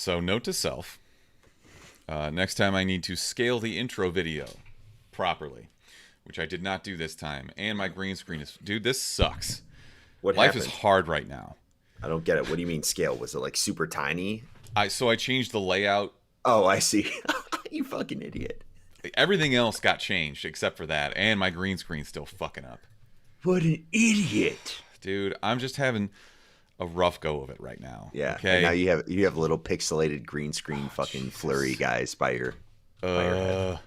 So note to self: next time I need to scale the intro video properly, which I did not do this time. And my green screen is, dude, this sucks. What Life happened? is hard right now. I don't get it. What do you mean scale? Was it like super tiny? So I changed the layout. Oh, I see. You fucking idiot. Everything else got changed except for that, and my green screen's still fucking up. What an idiot. Dude, I'm just having a rough go of it right now. Yeah. Okay. And now you have little pixelated green screen fucking flurry guys by your head.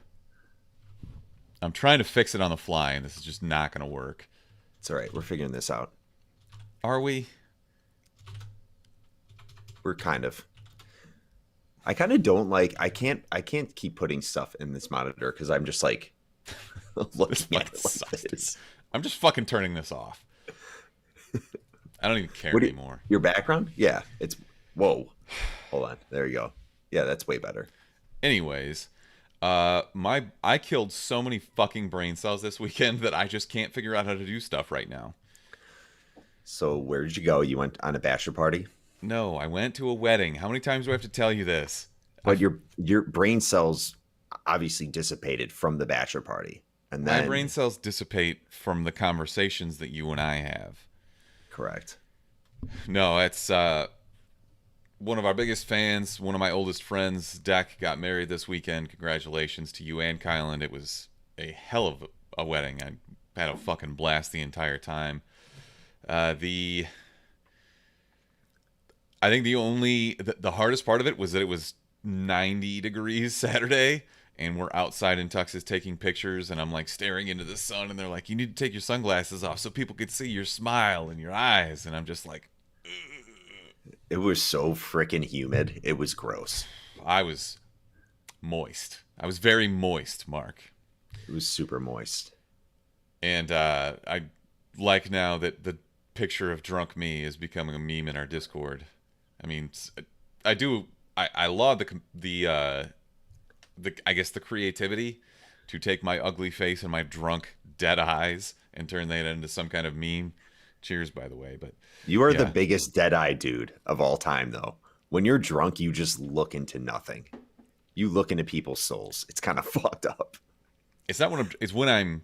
I'm trying to fix it on the fly, and this is just not going to work. It's all right. We're figuring this out. Are we? We're kind of. I kind of don't like. I can't keep putting stuff in this monitor because I'm just like looking at it like this. I'm just fucking turning this off. I don't even care anymore. Your background? Yeah, it's whoa. Hold on. There you go. Yeah, that's way better. Anyways, I killed so many fucking brain cells this weekend that I just can't figure out how to do stuff right now. So where did you go? You went on a bachelor party? No, I went to a wedding. How many times do I have to tell you this? But your brain cells obviously dissipated from the bachelor party. And then my brain cells dissipate from the conversations that you and I have. Correct. No, it's one of our biggest fans, one of my oldest friends, Deck, got married this weekend. Congratulations to you and Kylan. It was a hell of a wedding. I had a fucking blast the entire time. I think the hardest part of it was that it was 90 degrees Saturday, and we're outside in tuxes taking pictures, and I'm like staring into the sun, and they're like, you need to take your sunglasses off so people could see your smile and your eyes, and I'm just like, ugh. It was so freaking humid. It was gross. I was moist. I was very moist, Mark. It was super moist. And I like now that the picture of drunk me is becoming a meme in our Discord. I mean, I laud the I guess the creativity to take my ugly face and my drunk dead eyes and turn that into some kind of meme. Cheers, by the way. But you are the biggest dead-eye dude of all time, though. When you're drunk, you just look into nothing. You look into people's souls. It's kind of fucked up. It's not when it's when I'm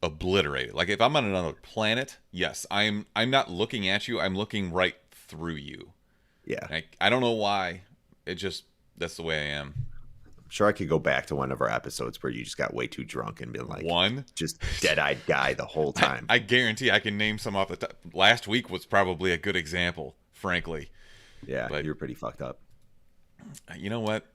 obliterated. Like if I'm on another planet, yes, I'm not looking at you. I'm looking right through you. Yeah. I don't know why. That's the way I am. I'm sure I could go back to one of our episodes where you just got way too drunk and been like, just dead-eyed guy the whole time. I guarantee I can name some off the top. Last week was probably a good example, frankly. Yeah, but you were pretty fucked up. You know what?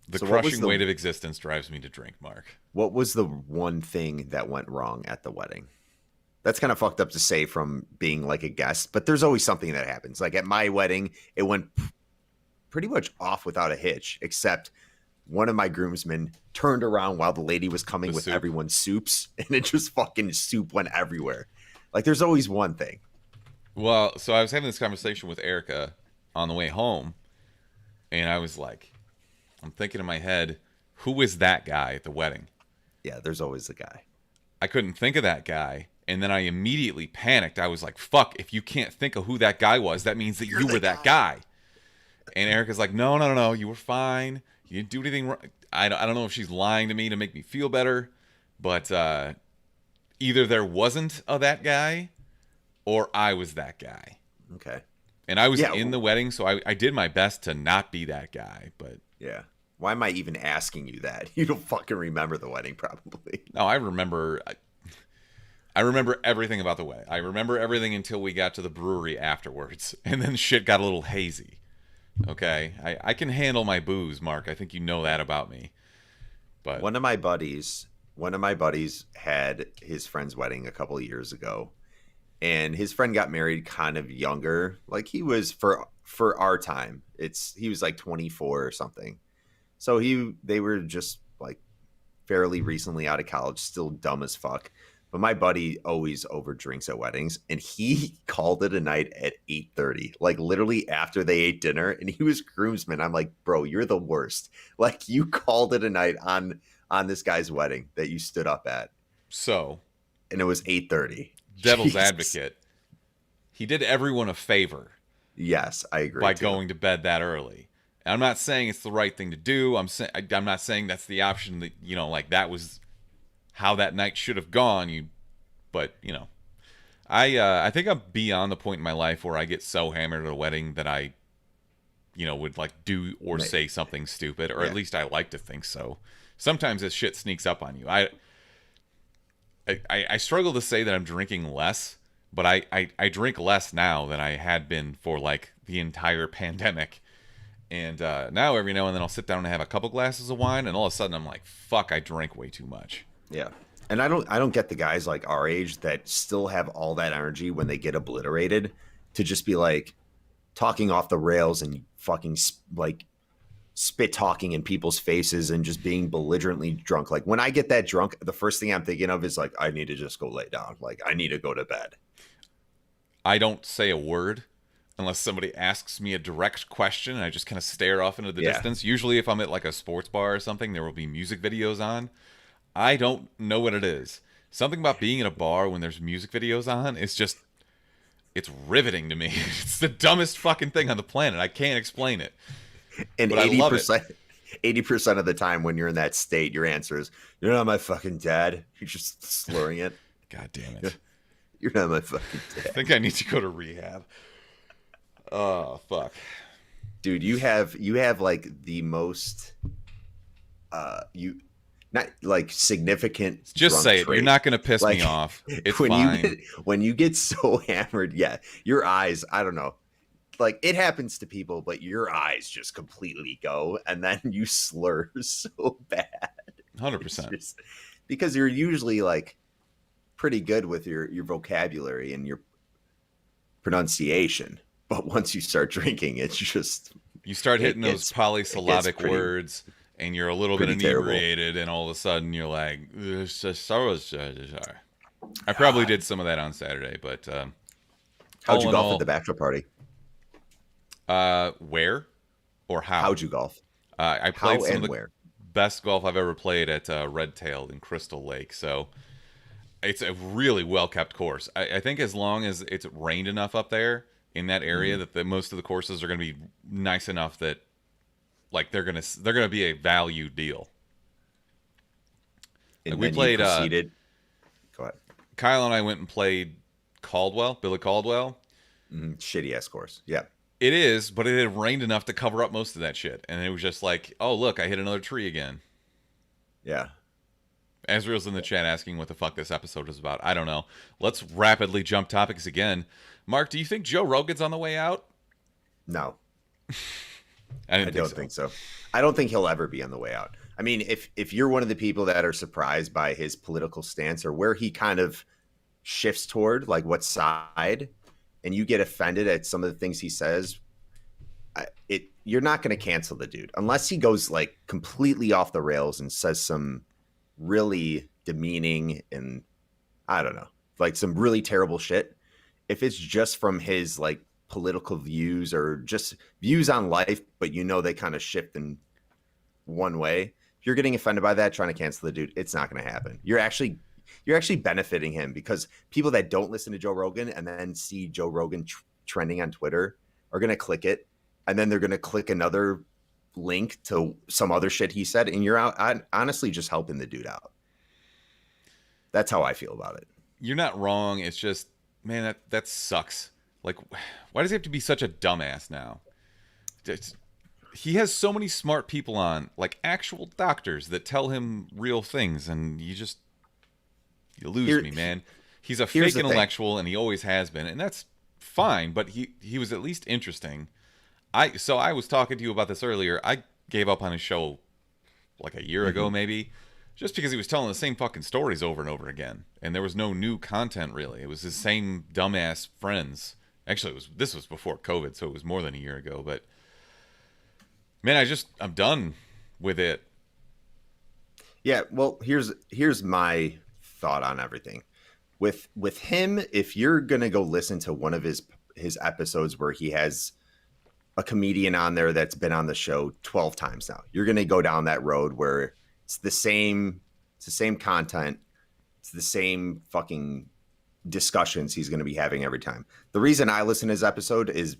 The crushing weight of existence drives me to drink, Mark. What was the one thing that went wrong at the wedding? That's kind of fucked up to say from being like a guest, but there's always something that happens. Like at my wedding, it went pretty much off without a hitch, except one of my groomsmen turned around while the lady was coming with everyone's soups, and it just fucking soup went everywhere. Like there's always one thing. Well, so I was having this conversation with Erica on the way home, and I was like, I'm thinking in my head, who is that guy at the wedding? Yeah, there's always a guy. I couldn't think of that guy. And then I immediately panicked. I was like, fuck, if you can't think of who that guy was, that means that you were that guy. And Erica's like, no, you were fine. You didn't do anything wrong. I don't know if she's lying to me to make me feel better, but either there wasn't that guy or I was that guy. Okay. And I was in the wedding, so I did my best to not be that guy. But yeah. Why am I even asking you that? You don't fucking remember the wedding, probably. No, I remember. I remember everything about the wedding. I remember everything until we got to the brewery afterwards, and then shit got a little hazy. Okay, I can handle my booze, Mark. I think you know that about me. But one of my buddies had his friend's wedding a couple of years ago, and his friend got married kind of younger. Like he was for our time. He was like 24 or something. So they were just like fairly recently out of college, still dumb as fuck. But my buddy always overdrinks at weddings, and he called it a night at 8:30, like literally after they ate dinner. And he was groomsman. I'm like, bro, you're the worst. Like you called it a night on this guy's wedding that you stood up at. So, and it was 8:30. Devil's advocate. He did everyone a favor Yes, I agree by too. going to bed that early. And I'm not saying it's the right thing to do. I'm not saying that's the option that, like that was how that night should have gone. But I think I'm beyond the point in my life where I get so hammered at a wedding that I would like do or Ma- say something stupid, or at Yeah, least I like to think so. Sometimes this shit sneaks up on you. I struggle to say that I'm drinking less, but I drink less now than I had been for like the entire pandemic. And now every now and then I'll sit down and have a couple glasses of wine, and all of a sudden I'm like, fuck, I drank way too much. yeah. And I don't get the guys like our age that still have all that energy when they get obliterated to just be like talking off the rails and fucking like spit talking in people's faces and just being belligerently drunk. Like when I get that drunk, the first thing I'm thinking of is like, I need to just go lay down. Like I need to go to bed. I don't say a word unless somebody asks me a direct question, and I just kind of stare off into the Yeah. distance. Usually if I'm at like a sports bar or something, there will be music videos on. I don't know what it is. Something about being in a bar when there's music videos on, it's riveting to me. It's the dumbest fucking thing on the planet. I can't explain it, And but I love it. 80% of the time when you're in that state, your answer is, "You're not my fucking dad." You're just slurring it. God damn it. You're not my fucking I dad. think I need to go to rehab. Oh, fuck. Dude, you have like the most you not like significant Just drunk say it. You're trait. not going to piss Like me off. It's when you fine. get when you get so hammered, yeah, your eyes, I don't know. Like it happens to people, but your eyes just completely go and then you slur so bad. It's 100%. just because you're usually like pretty good with your vocabulary and your pronunciation. But once you start drinking, it's just You start it hitting those gets it gets polysyllabic words, and you're a little bit pretty terrible. inebriated, and all of a sudden you're like, I probably God. did some of that on Saturday, but How'd all you in golf at all, the bachelor party? where or how? How'd you golf? I played How some of and the where? best golf I've ever played at Red Tail in Crystal Lake. So it's a really well kept course. I think as long as it's rained enough up there in that area Mhm. that most of the courses are going to be nice enough that like they're gonna be a value deal. Like And we then you played proceeded. Go ahead. Kyle and I went and played Billy Caldwell. Shitty ass course. Yeah. It is, but it had rained enough to cover up most of that shit, and it was just like, oh look, I hit another tree again. Yeah. Ezreal's in the chat asking what the fuck this episode is about. I don't know. Let's rapidly jump topics again. Mark, do you think Joe Rogan's on the way out? No, I I didn't think don't so. think so. I don't think he'll ever be on the way out. I mean, if you're one of the people that are surprised by his political stance or where he kind of shifts toward, like what side, and you get offended at some of the things he says, you're not going to cancel the dude unless he goes like completely off the rails and says some really demeaning and I don't know, like some really terrible shit. If it's just from his like political views or just views on life, but they kind of shift in one way, if you're getting offended by that, trying to cancel the dude, it's not going to happen. You're actually benefiting him because people that don't listen to Joe Rogan and then see Joe Rogan trending on Twitter are going to click it, and then they're going to click another link to some other shit he said, and you're honestly just helping the dude out. That's how I feel about it. You're not wrong. It's just, man, that sucks. Like, why does he have to be such a dumbass now? It's, he has so many smart people on, like actual doctors that tell him real things, and you lose Here, me, man. He's a here's fake the thing. intellectual, and he always has been, and that's fine. But he was at least interesting. I was talking to you about this earlier. I gave up on his show like a year ago, Mhm. maybe, just because he was telling the same fucking stories over and over again, and there was no new content really. It was his same dumbass friends. Actually, this was before COVID, so it was more than a year ago. But man, I'm done with it. Yeah, well, here's my thought on everything. With him, if you're gonna go listen to one of his episodes where he has a comedian on there that's been on the show 12 times now, you're gonna go down that road where it's the same content, it's the same fucking discussions he's gonna be having every time. The reason I listen to his episode is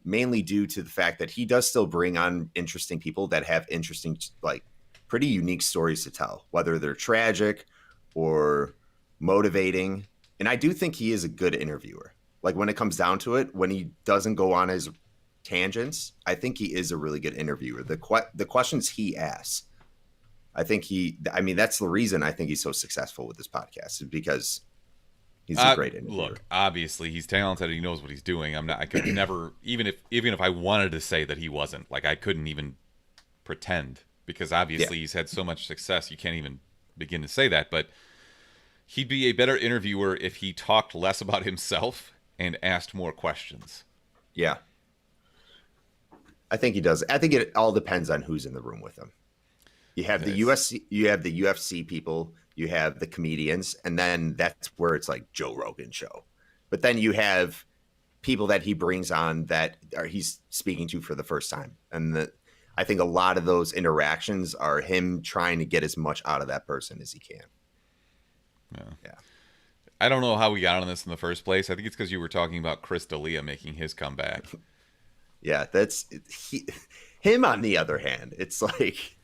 mainly due to the fact that he does still bring on interesting people that have interesting, like pretty unique stories to tell, whether they're tragic or motivating. And I do think he is a good interviewer. Like when it comes down to it, when he doesn't go on his tangents, I think he is a really good interviewer. The questions he asks, I mean, that's the reason I think he's so successful with this podcast, is because he's a great interviewer. Look, obviously he's talented. He knows what he's doing. I could never, even if I wanted to say that he wasn't, like I couldn't even pretend, because obviously he's had so much success. You can't even begin to say that, but he'd be a better interviewer if he talked less about himself and asked more questions. Yeah. I think he does. I think it all depends on who's in the room with him. You have the UFC people, you have the comedians, and then that's where it's like Joe Rogan show. But then you have people that he brings on that he's speaking to for the first time. And I think a lot of those interactions are him trying to get as much out of that person as he can. Yeah. I don't know how we got on this in the first place. I think it's because you were talking about Chris D'Elia making his comeback. Yeah, him on the other hand, it's like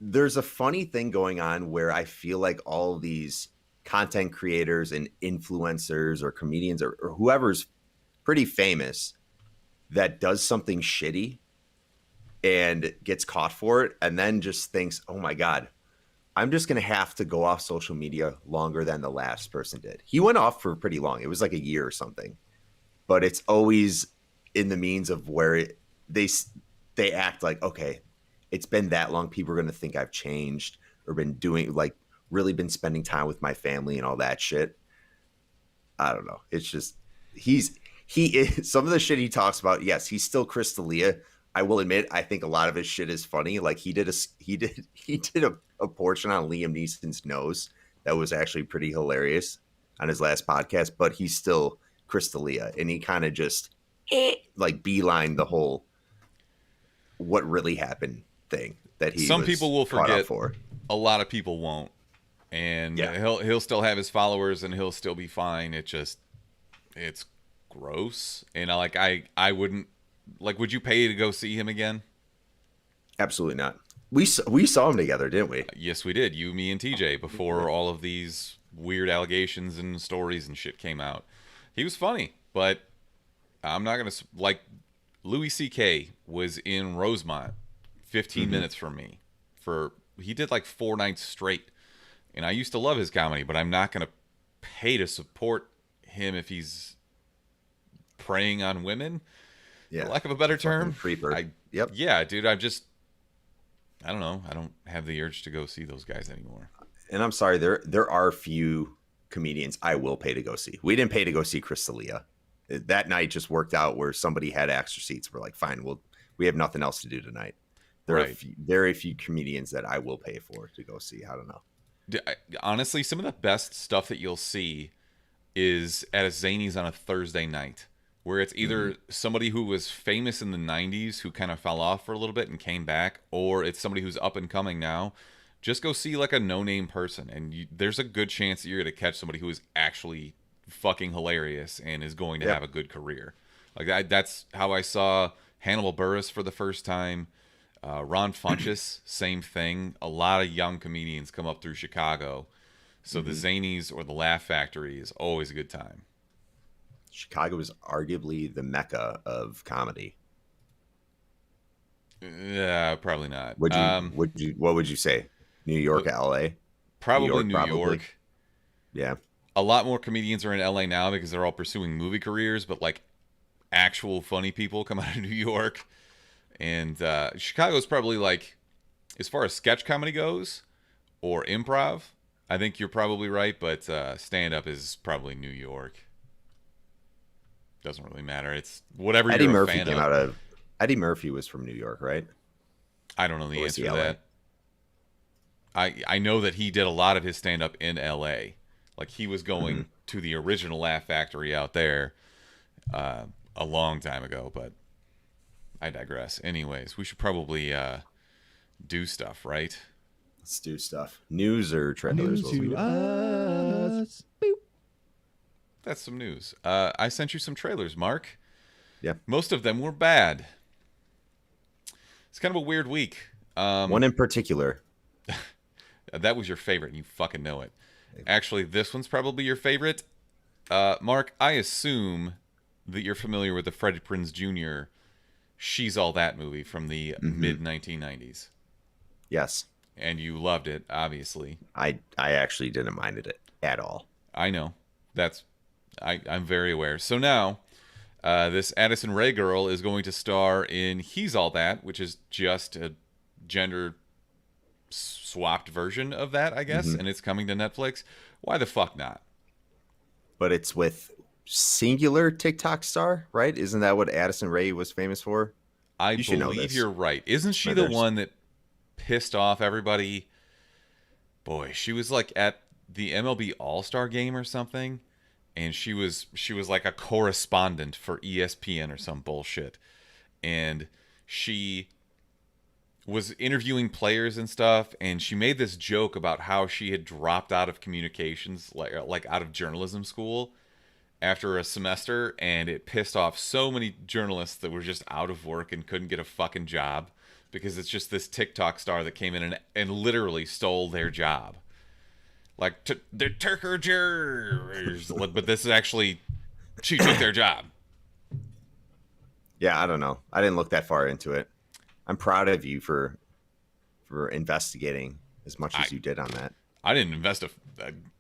there's a funny thing going on where I feel like all these content creators and influencers or comedians or whoever's pretty famous that does something shitty and gets caught for it and then just thinks, oh my God, I'm just going to have to go off social media longer than the last person did. He went off for pretty long. It was like a year or something, but it's always in the means of where they act like, okay, it's been that long. People are going to think I've changed or been doing like really been spending time with my family and all that shit. I don't know. It's just, he is some of the shit he talks about. Yes, he's still Chris D'Elia. I will admit, I think a lot of his shit is funny. Like he did a portion on Liam Neeson's nose that was actually pretty hilarious on his last podcast, but he's still Chris D'Elia, and he kind of just like beeline the whole what really happened thing that he some people will forget for. A lot of people won't, and he'll still have his followers and he'll still be fine. It's gross, and I wouldn't like. Would you pay to go see him again? Absolutely not. We saw him together, didn't we? Yes, we did. You, me, and TJ before all of these weird allegations and stories and shit came out. He was funny, but I'm not gonna like. Louis C.K. was in Rosemont, 15 minutes from me. He did like 4 nights straight, and I used to love his comedy, but I'm not gonna pay to support him if he's preying on women. Yeah, for lack of a better term. Creeper. Yep. Yeah, dude. I don't know. I don't have the urge to go see those guys anymore. And I'm sorry, there are few comedians I will pay to go see. We didn't pay to go see Chris D'Elia. That night just worked out where somebody had extra seats. We're like, fine, we have nothing else to do tonight. There are very few comedians that I will pay for to go see. I don't know. Honestly, some of the best stuff that you'll see is at a Zanies on a Thursday night, where it's either somebody who was famous in the 90s who kind of fell off for a little bit and came back, or it's somebody who's up and coming now. Just go see like a no-name person, and there's a good chance that you're going to catch somebody who is actually fucking hilarious and is going to have a good career. Like that's how I saw Hannibal Buress for the first time. Ron Funches, same thing. A lot of young comedians come up through Chicago, so the Zanies or the Laugh Factory is always a good time. Chicago is arguably the mecca of comedy. Yeah, probably not. What would you say? New York, LA? Probably New York. Yeah. A lot more comedians are in LA now because they're all pursuing movie careers, but like actual funny people come out of New York. And Chicago is probably like, as far as sketch comedy goes or improv, I think you're probably right, but stand-up is probably New York. Doesn't really matter. It's whatever Eddie you're Murphy a fan came of. out of. Eddie Murphy was from New York, right? I don't know the answer to that. I know that he did a lot of his stand-up in LA. Like he was going to the original Laugh Factory out there a long time ago, but I digress. Anyways, we should probably do stuff, right? Let's do stuff. News or trailers? Us. Boop. That's some news. I sent you some trailers, Mark. Most of them were bad. It's kind of a weird week. One in particular. That was your favorite, and you fucking know it. Actually, this one's probably your favorite. Mark, I assume that you're familiar with the Freddie Prinze Jr. She's All That movie from the mid-1990s. Yes. And you loved it, obviously. I actually didn't mind it at all. I know. I'm very aware. So now, this Addison Rae girl is going to star in He's All That, which is just a gender swapped version of that, I guess, and it's coming to Netflix. Why the fuck not? But it's with singular TikTok star, right? Isn't that what Addison Rae was famous for? I believe you're right. Isn't she the one that pissed off everybody? Boy, she was like at the MLB All-Star game or something, and she was like a correspondent for ESPN or some bullshit, and she was interviewing players and stuff, and she made this joke about how she had dropped out of communications, like out of journalism school after a semester, and it pissed off so many journalists that were just out of work and couldn't get a fucking job because it's just this TikTok star that came in and literally stole their job. Like, the Turker jurors, but this is actually, she took their job. Yeah, I don't know. I didn't look that far into it. I'm proud of you for investigating as much as you did on that. I didn't invest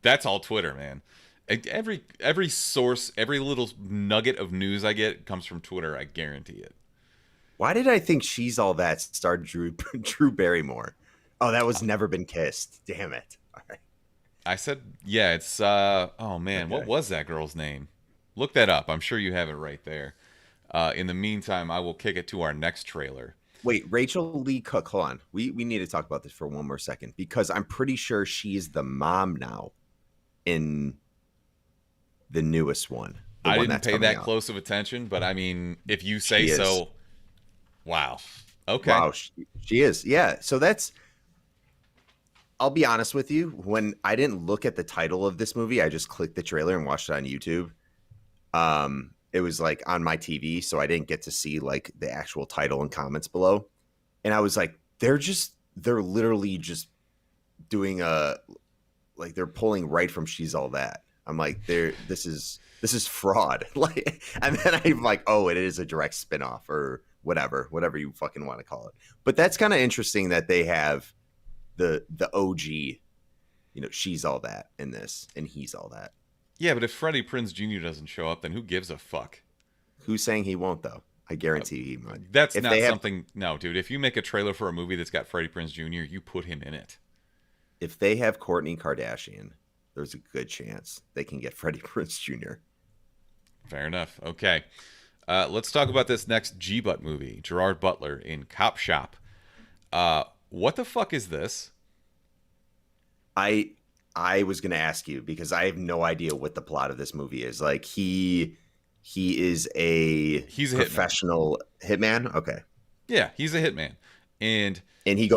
that's all Twitter, man. Every source, every little nugget of news I get comes from Twitter. I guarantee it. Why did I think She's All That starred Drew Barrymore? Oh, that was Never Been Kissed. Damn it. All right. I said, yeah, it's oh man, Okay. What was that girl's name? Look that up. I'm sure you have it right there. In the meantime, I will kick it to our next trailer. Wait, Rachel Lee Cook, hold on. We need to talk about this for one more second because I'm pretty sure she's the mom now in the newest one. I didn't pay that close of attention, but I mean, if you say so, wow. Okay. Wow, she is. Yeah. So I'll be honest with you. When I didn't look at the title of this movie, I just clicked the trailer and watched it on YouTube. It was like on my TV, so I didn't get to see like the actual title and comments below. And I was like, they're literally just doing they're pulling right from She's All That. I'm like, this is fraud. Like, and then I'm like, oh, it is a direct spinoff or whatever you fucking want to call it. But that's kind of interesting that they have the OG, She's All That in this, and He's All That. Yeah, but if Freddie Prinze Jr. doesn't show up, then who gives a fuck? Who's saying he won't, though? I guarantee he might. That's not something... No, dude, if you make a trailer for a movie that's got Freddie Prinze Jr., you put him in it. If they have Kourtney Kardashian, there's a good chance they can get Freddie Prinze Jr. Fair enough. Okay. Let's talk about this next G-Butt movie, Gerard Butler in Cop Shop. What the fuck is this? I was going to ask you because I have no idea what the plot of this movie is. Like he's a professional hitman. Okay. Yeah, he's a hitman. And he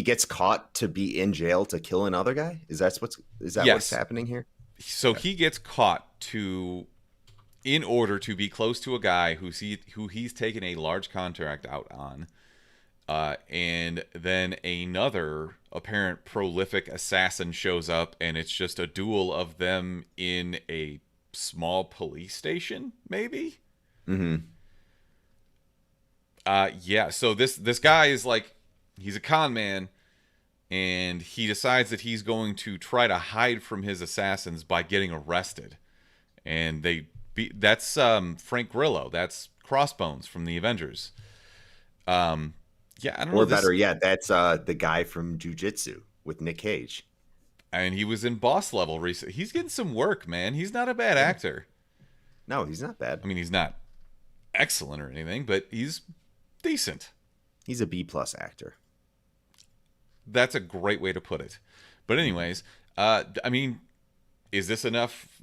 gets caught to be in jail to kill another guy. Is that what's happening here? So he gets caught in order to be close to a guy who he's taken a large contract out on. And then another apparent prolific assassin shows up, and it's just a duel of them in a small police station, maybe? Mm-hmm. Yeah, so this guy is like, he's a con man, and he decides that he's going to try to hide from his assassins by getting arrested. And that's Frank Grillo. That's Crossbones from the Avengers. Yeah, I don't know. Or better yet, that's the guy from Jiu-Jitsu with Nick Cage. And he was in Boss Level recently. He's getting some work, man. He's not a bad actor. No, he's not bad. I mean, he's not excellent or anything, but he's decent. He's a B+ actor. That's a great way to put it. But anyways, I mean, is this enough?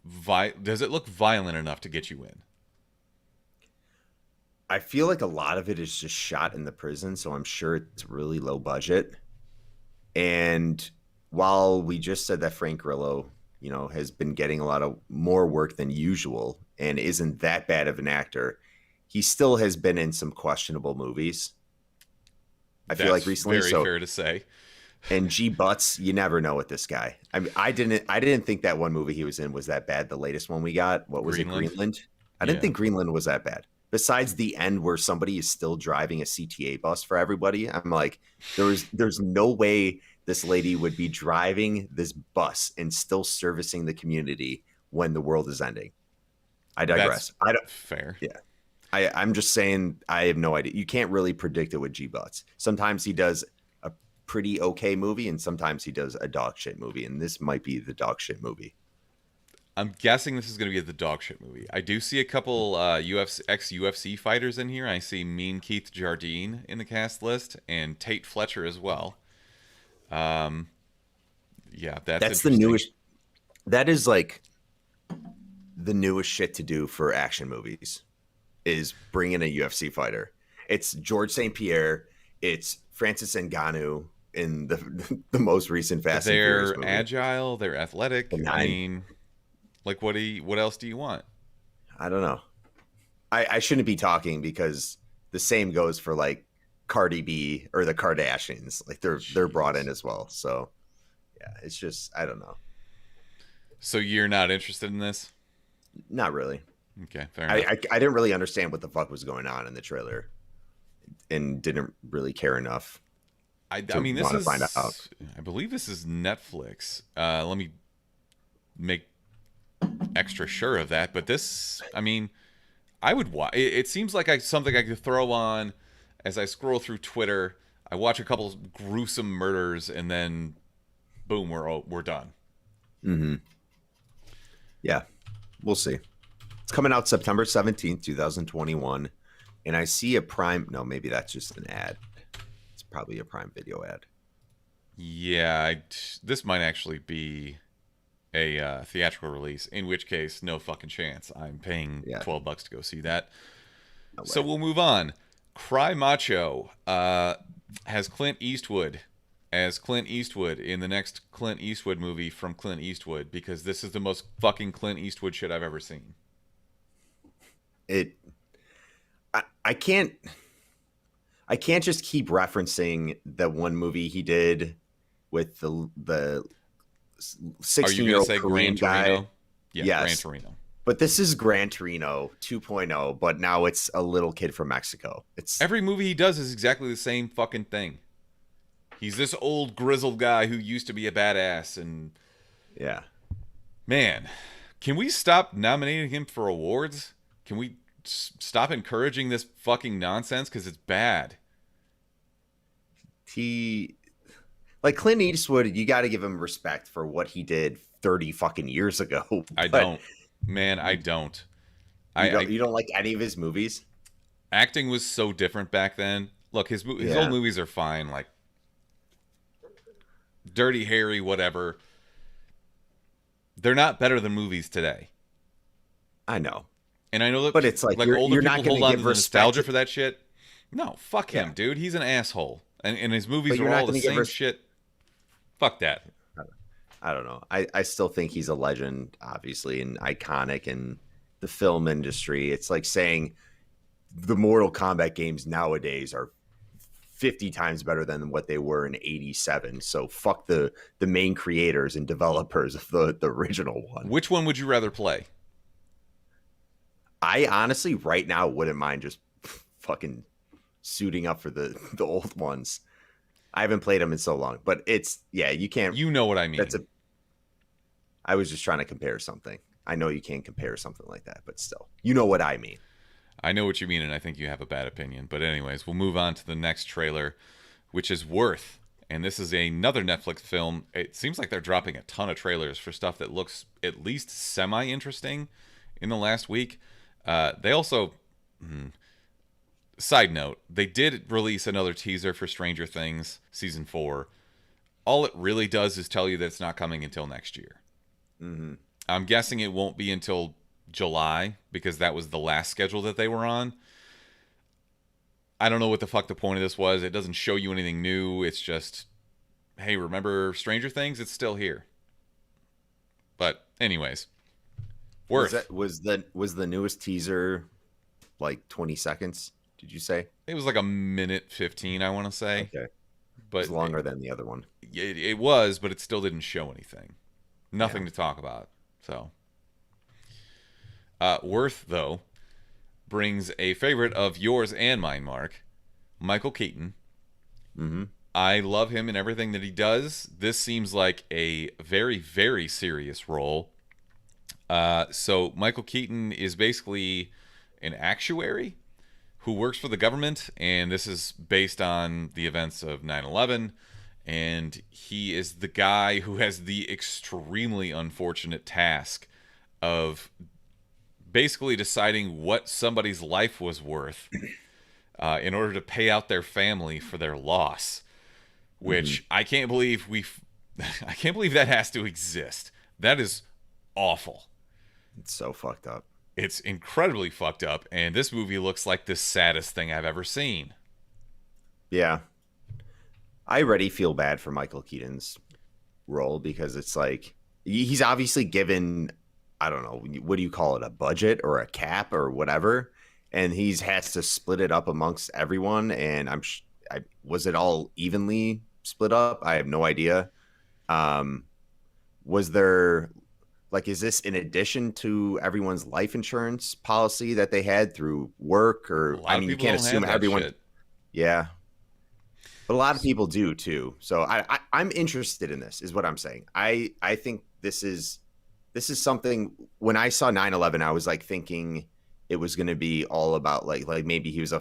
Does it look violent enough to get you in? I feel like a lot of it is just shot in the prison, so I'm sure it's really low budget. And while we just said that Frank Grillo, has been getting a lot of more work than usual and isn't that bad of an actor, he still has been in some questionable movies. I feel like That's recently. very So fair to say. and G Butts, you never know with this guy. I mean, I didn't think that one movie he was in was that bad. The latest one we got, what was it, Greenland? Greenland? I didn't Yeah. think Greenland was that bad. Besides the end where somebody is still driving a CTA bus for everybody, I'm like, there's no way this lady would be driving this bus and still servicing the community when the world is ending. I That's digress. I don't. fair. Yeah. I'm just saying I have no idea. You can't really predict it with G Butts. Sometimes he does a pretty okay movie, and sometimes he does a dog shit movie, and this might be the dog shit movie. I'm guessing this is going to be the dog shit movie. I do see a couple UFC, ex-UFC fighters in here. I see Mean Keith Jardine in the cast list and Tate Fletcher as well. Yeah, that's The interesting. newest. That is like the newest shit to do for action movies is bring in a UFC fighter. It's George St. Pierre. It's Francis Ngannou in the most recent Fast and Furious They're movie. agile. They're athletic. The I nine. mean, like what else do you want? I don't know. I shouldn't be talking because the same goes for like Cardi B or the Kardashians. Like they're brought in as well. So yeah, it's just I don't know. So you're not interested in this? Not really. Okay, fair enough. I didn't really understand what the fuck was going on in the trailer, and didn't really care enough. I mean, this want to is. find out. I believe this is Netflix. Let me make extra sure of that. But this, I mean, I would watch. It seems like something I could throw on as I scroll through Twitter. I watch a couple of gruesome murders, and then, boom, we're done. Mm-hmm. Yeah, we'll see. It's coming out September 17th, 2021. And I see a Prime. No, maybe that's just an ad. It's probably a Prime Video ad. Yeah, this might actually be a theatrical release, in which case, no fucking chance. I'm paying $12 to go see that. No way. So we'll move on. Cry Macho has Clint Eastwood as Clint Eastwood in the next Clint Eastwood movie from Clint Eastwood, because this is the most fucking Clint Eastwood shit I've ever seen. I can't just keep referencing the one movie he did with the 16-year-old Korean Gran Torino? guy. Yeah, Yes. Gran Torino. But this is Gran Torino 2.0, but now it's a little kid from Mexico. It's Every movie he does is exactly the same fucking thing. He's this old grizzled guy who used to be a badass, and yeah. man, can we stop nominating him for awards? Can we stop encouraging this fucking nonsense? Because it's bad. Like Clint Eastwood, you got to give him respect for what he did 30 fucking years ago. I don't. Man, I don't. You don't like any of his movies? Acting was so different back then. Look, his old movies are fine, like Dirty Harry, whatever. They're not better than movies today. I know. And I know that, but it's like older you're not people hold gonna on give to the respect nostalgia for that shit. No, fuck him, Yeah. dude. He's an asshole, and his movies But you're are not all the gonna give same shit. Fuck that. I don't know. I still think he's a legend, obviously, and iconic in the film industry. It's like saying the Mortal Kombat games nowadays are 50 times better than what they were in 87. So fuck the main creators and developers of the original one. Which one would you rather play? I honestly, right now, wouldn't mind just fucking suiting up for the old ones. I haven't played them in so long, but you can't. You know what I mean. I was just trying to compare something. I know you can't compare something like that, but still, you know what I mean. I know what you mean, and I think you have a bad opinion. But anyways, we'll move on to the next trailer, which is Worth. And this is another Netflix film. It seems like they're dropping a ton of trailers for stuff that looks at least semi-interesting in the last week. They also... Side note, they did release another teaser for Stranger Things Season 4. All it really does is tell you that it's not coming until next year. Mm-hmm. I'm guessing it won't be until July, because that was the last schedule that they were on. I don't know what the fuck the point of this was. It doesn't show you anything new. It's just, hey, remember Stranger Things? It's still here. But anyways, Worth. Was the newest teaser like 20 seconds. Did you say? It was like a minute 15, I want to say. Okay. It was But longer than the other one. it was, but it still didn't show anything. Yeah. Nothing to talk about. So, Worth, though, brings a favorite of yours and mine, Mark, Michael Keaton. Mm-hmm. I love him in everything that he does. This seems like a very, very serious role. So Michael Keaton is basically an actuary who works for the government, and this is based on the events of 9/11. And he is the guy who has the extremely unfortunate task of basically deciding what somebody's life was worth in order to pay out their family for their loss. Which I can't believe I can't believe that has to exist. That is awful. It's so fucked up. It's incredibly fucked up, and this movie looks like the saddest thing I've ever seen. Yeah. I already feel bad for Michael Keaton's role because it's like he's obviously given, I don't know, what do you call it, a budget or a cap or whatever, and he's has to split it up amongst everyone. And was it all evenly split up? I have no idea. Was there like, is this in addition to everyone's life insurance policy that they had through work? Or I mean, you can't assume everyone. Shit. Yeah. But a lot of people do too. So I'm interested in this, is what I'm saying. I think this is something. When I saw 9/11, I was like thinking it was going to be all about like maybe he was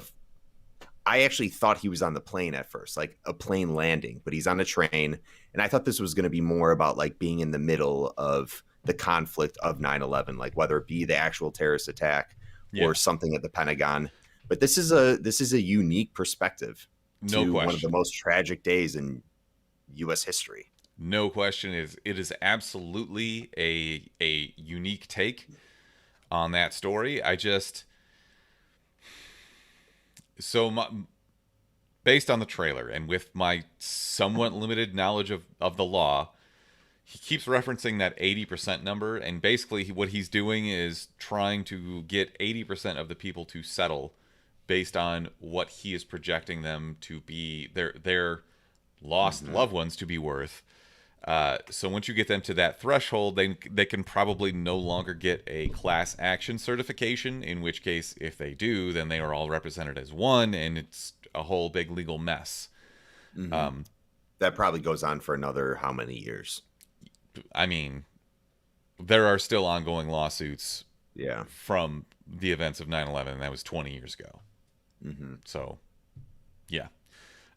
I actually thought he was on the plane at first, like a plane landing, but he's on a train. And I thought this was going to be more about like being in the middle of the conflict of 9/11, like whether it be the actual terrorist attack or something at the Pentagon. But this is a unique perspective. No question. One of the most tragic days in U.S. history. No question. It is absolutely a unique take on that story. Based on the trailer and with my somewhat limited knowledge of the law, he keeps referencing that 80% number, and basically what he's doing is trying to get 80% of the people to settle based on what he is projecting them to be, their lost loved ones to be worth. So once you get them to that threshold, they can probably no longer get a class action certification, in which case, if they do, then they are all represented as one, and it's a whole big legal mess. That probably goes on for another how many years? I mean, there are still ongoing lawsuits from the events of 9/11, and that was 20 years ago. So, yeah.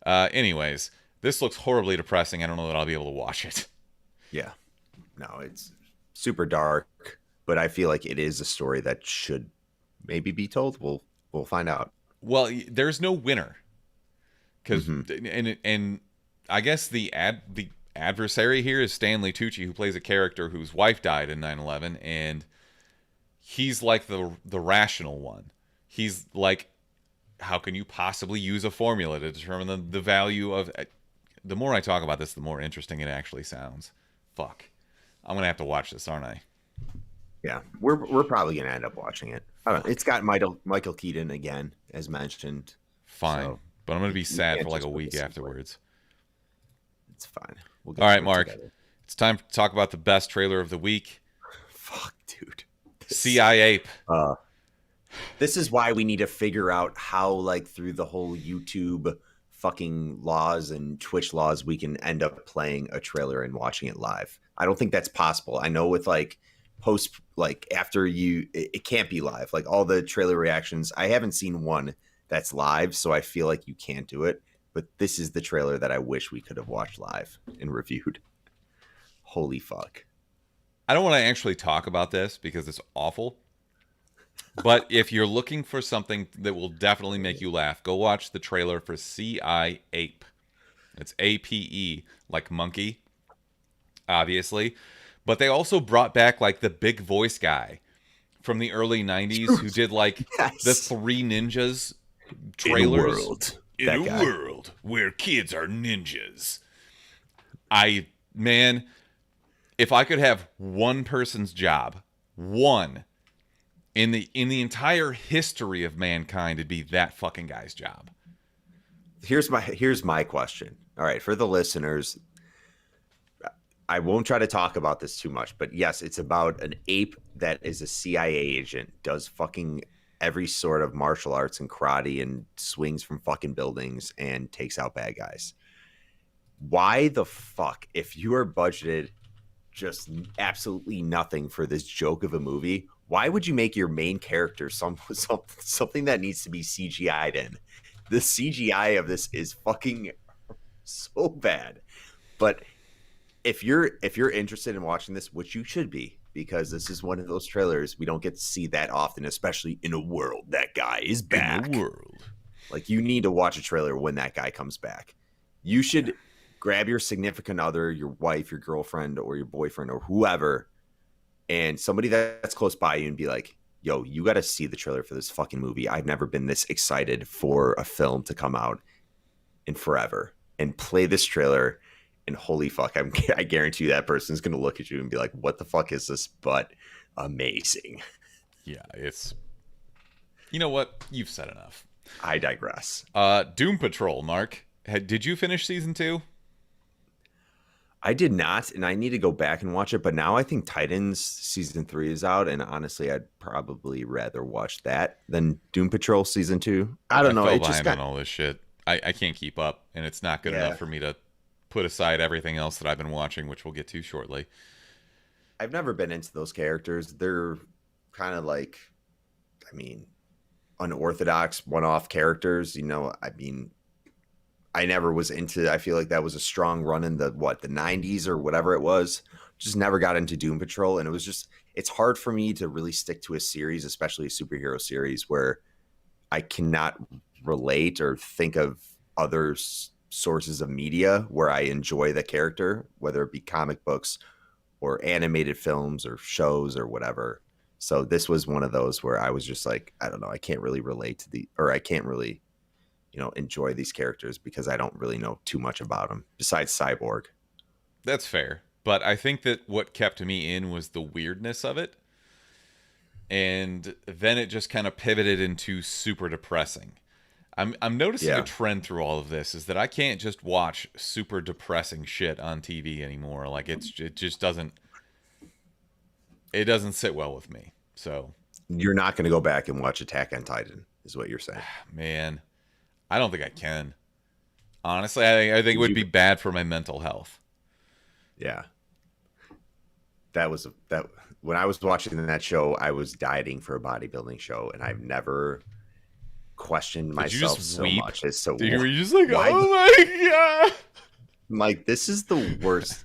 Anyways, this looks horribly depressing. I don't know that I'll be able to watch it. Yeah. No, it's super dark, but I feel like it is a story that should maybe be told. We'll find out. Well, there's no winner. Because and I guess the adversary here is Stanley Tucci, who plays a character whose wife died in 9/11, and he's like the rational one. He's like, how can you possibly use a formula to determine the value of... The more I talk about this, the more interesting it actually sounds. Fuck. I'm going to have to watch this, aren't I? Yeah, we're probably going to end up watching it. I don't know. It's got Michael Keaton again, as mentioned. Fine. So but I'm going to be sad for like a week afterwards. It's fine. All right, Mark. Together. It's time to talk about the best trailer of the week. Fuck, dude. CIA. This is why we need to figure out how, like, through the whole YouTube fucking laws and Twitch laws, we can end up playing a trailer and watching it live. I don't think that's possible. I know with like post, like after it can't be live. Like all the trailer reactions, I haven't seen one that's live, so I feel like you can't do it. But this is the trailer that I wish we could have watched live and reviewed. Holy fuck. I don't want to actually talk about this because it's awful. But if you're looking for something that will definitely make you laugh, go watch the trailer for C.I. Ape. It's APE, like monkey, obviously. But they also brought back like the big voice guy from the early 90s who did like the Three Ninjas trailers. In a world where kids are ninjas. Man, if I could have one person's job, one, In the entire history of mankind, it'd be that fucking guy's job. Here's my question. All right, for the listeners, I won't try to talk about this too much, but yes, it's about an ape that is a CIA agent, does fucking every sort of martial arts and karate and swings from fucking buildings and takes out bad guys. Why the fuck, if you are budgeted just absolutely nothing for this joke of a movie, why would you make your main character something that needs to be CGI'd in? The CGI of this is fucking so bad. But if you're interested in watching this, which you should be, because this is one of those trailers we don't get to see that often, especially in a world that guy is back. In the world. Like, you need to watch a trailer when that guy comes back. You should grab your significant other, your wife, your girlfriend, or your boyfriend, or whoever, and somebody that's close by you, and be like, yo, you got to see the trailer for this fucking movie. I've never been this excited for a film to come out in forever. And play this trailer, and holy fuck, I guarantee you that person's going to look at you and be like, what the fuck is this? But amazing. Yeah, it's... You know what? You've said enough. I digress. Doom Patrol, Mark. Did you finish season 2? I did not, and I need to go back and watch it. But now I think Titans season 3 is out, and honestly, I'd probably rather watch that than Doom Patrol season 2. I don't know. I fell behind on all this shit. I can't keep up, and it's not good enough for me to put aside everything else that I've been watching, which we'll get to shortly. I've never been into those characters. They're kind of like, I mean, unorthodox, one-off characters. You know, I mean, I never was into, I feel like that was a strong run in the 90s or whatever it was. Just never got into Doom Patrol. And it was just, it's hard for me to really stick to a series, especially a superhero series, where I cannot relate or think of other sources of media where I enjoy the character, whether it be comic books or animated films or shows or whatever. So this was one of those where I was just like, I don't know, I can't really relate to I can't really, enjoy these characters because I don't really know too much about them besides Cyborg. That's fair. But I think that what kept me in was the weirdness of it. And then it just kind of pivoted into super depressing. I'm noticing a trend through all of this is that I can't just watch super depressing shit on TV anymore. Like it just doesn't sit well with me. So you're not going to go back and watch Attack on Titan, is what you're saying? Man, I don't think I can. Honestly, I think it would be bad for my mental health. Yeah. When I was watching that show, I was dieting for a bodybuilding show, and I've never questioned myself so much as to were you just like, oh my god, I'm like, this is the worst.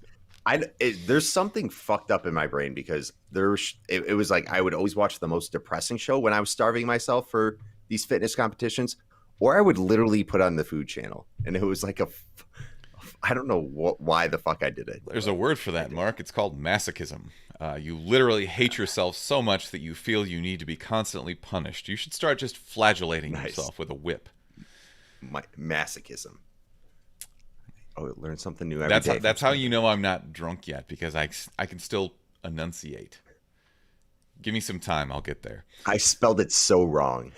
There's something fucked up in my brain because it was like I would always watch the most depressing show when I was starving myself for these fitness competitions, or I would literally put on the Food Channel, and it was like I don't know why the fuck I did it. There's a word for that, Mark. It's called masochism. You literally hate yourself so much that you feel you need to be constantly punished. You should start just flagellating yourself with a whip. Masochism. Oh, learn something new every day. That's how you know I'm not drunk yet, because I can still enunciate. Give me some time. I'll get there. I spelled it so wrong.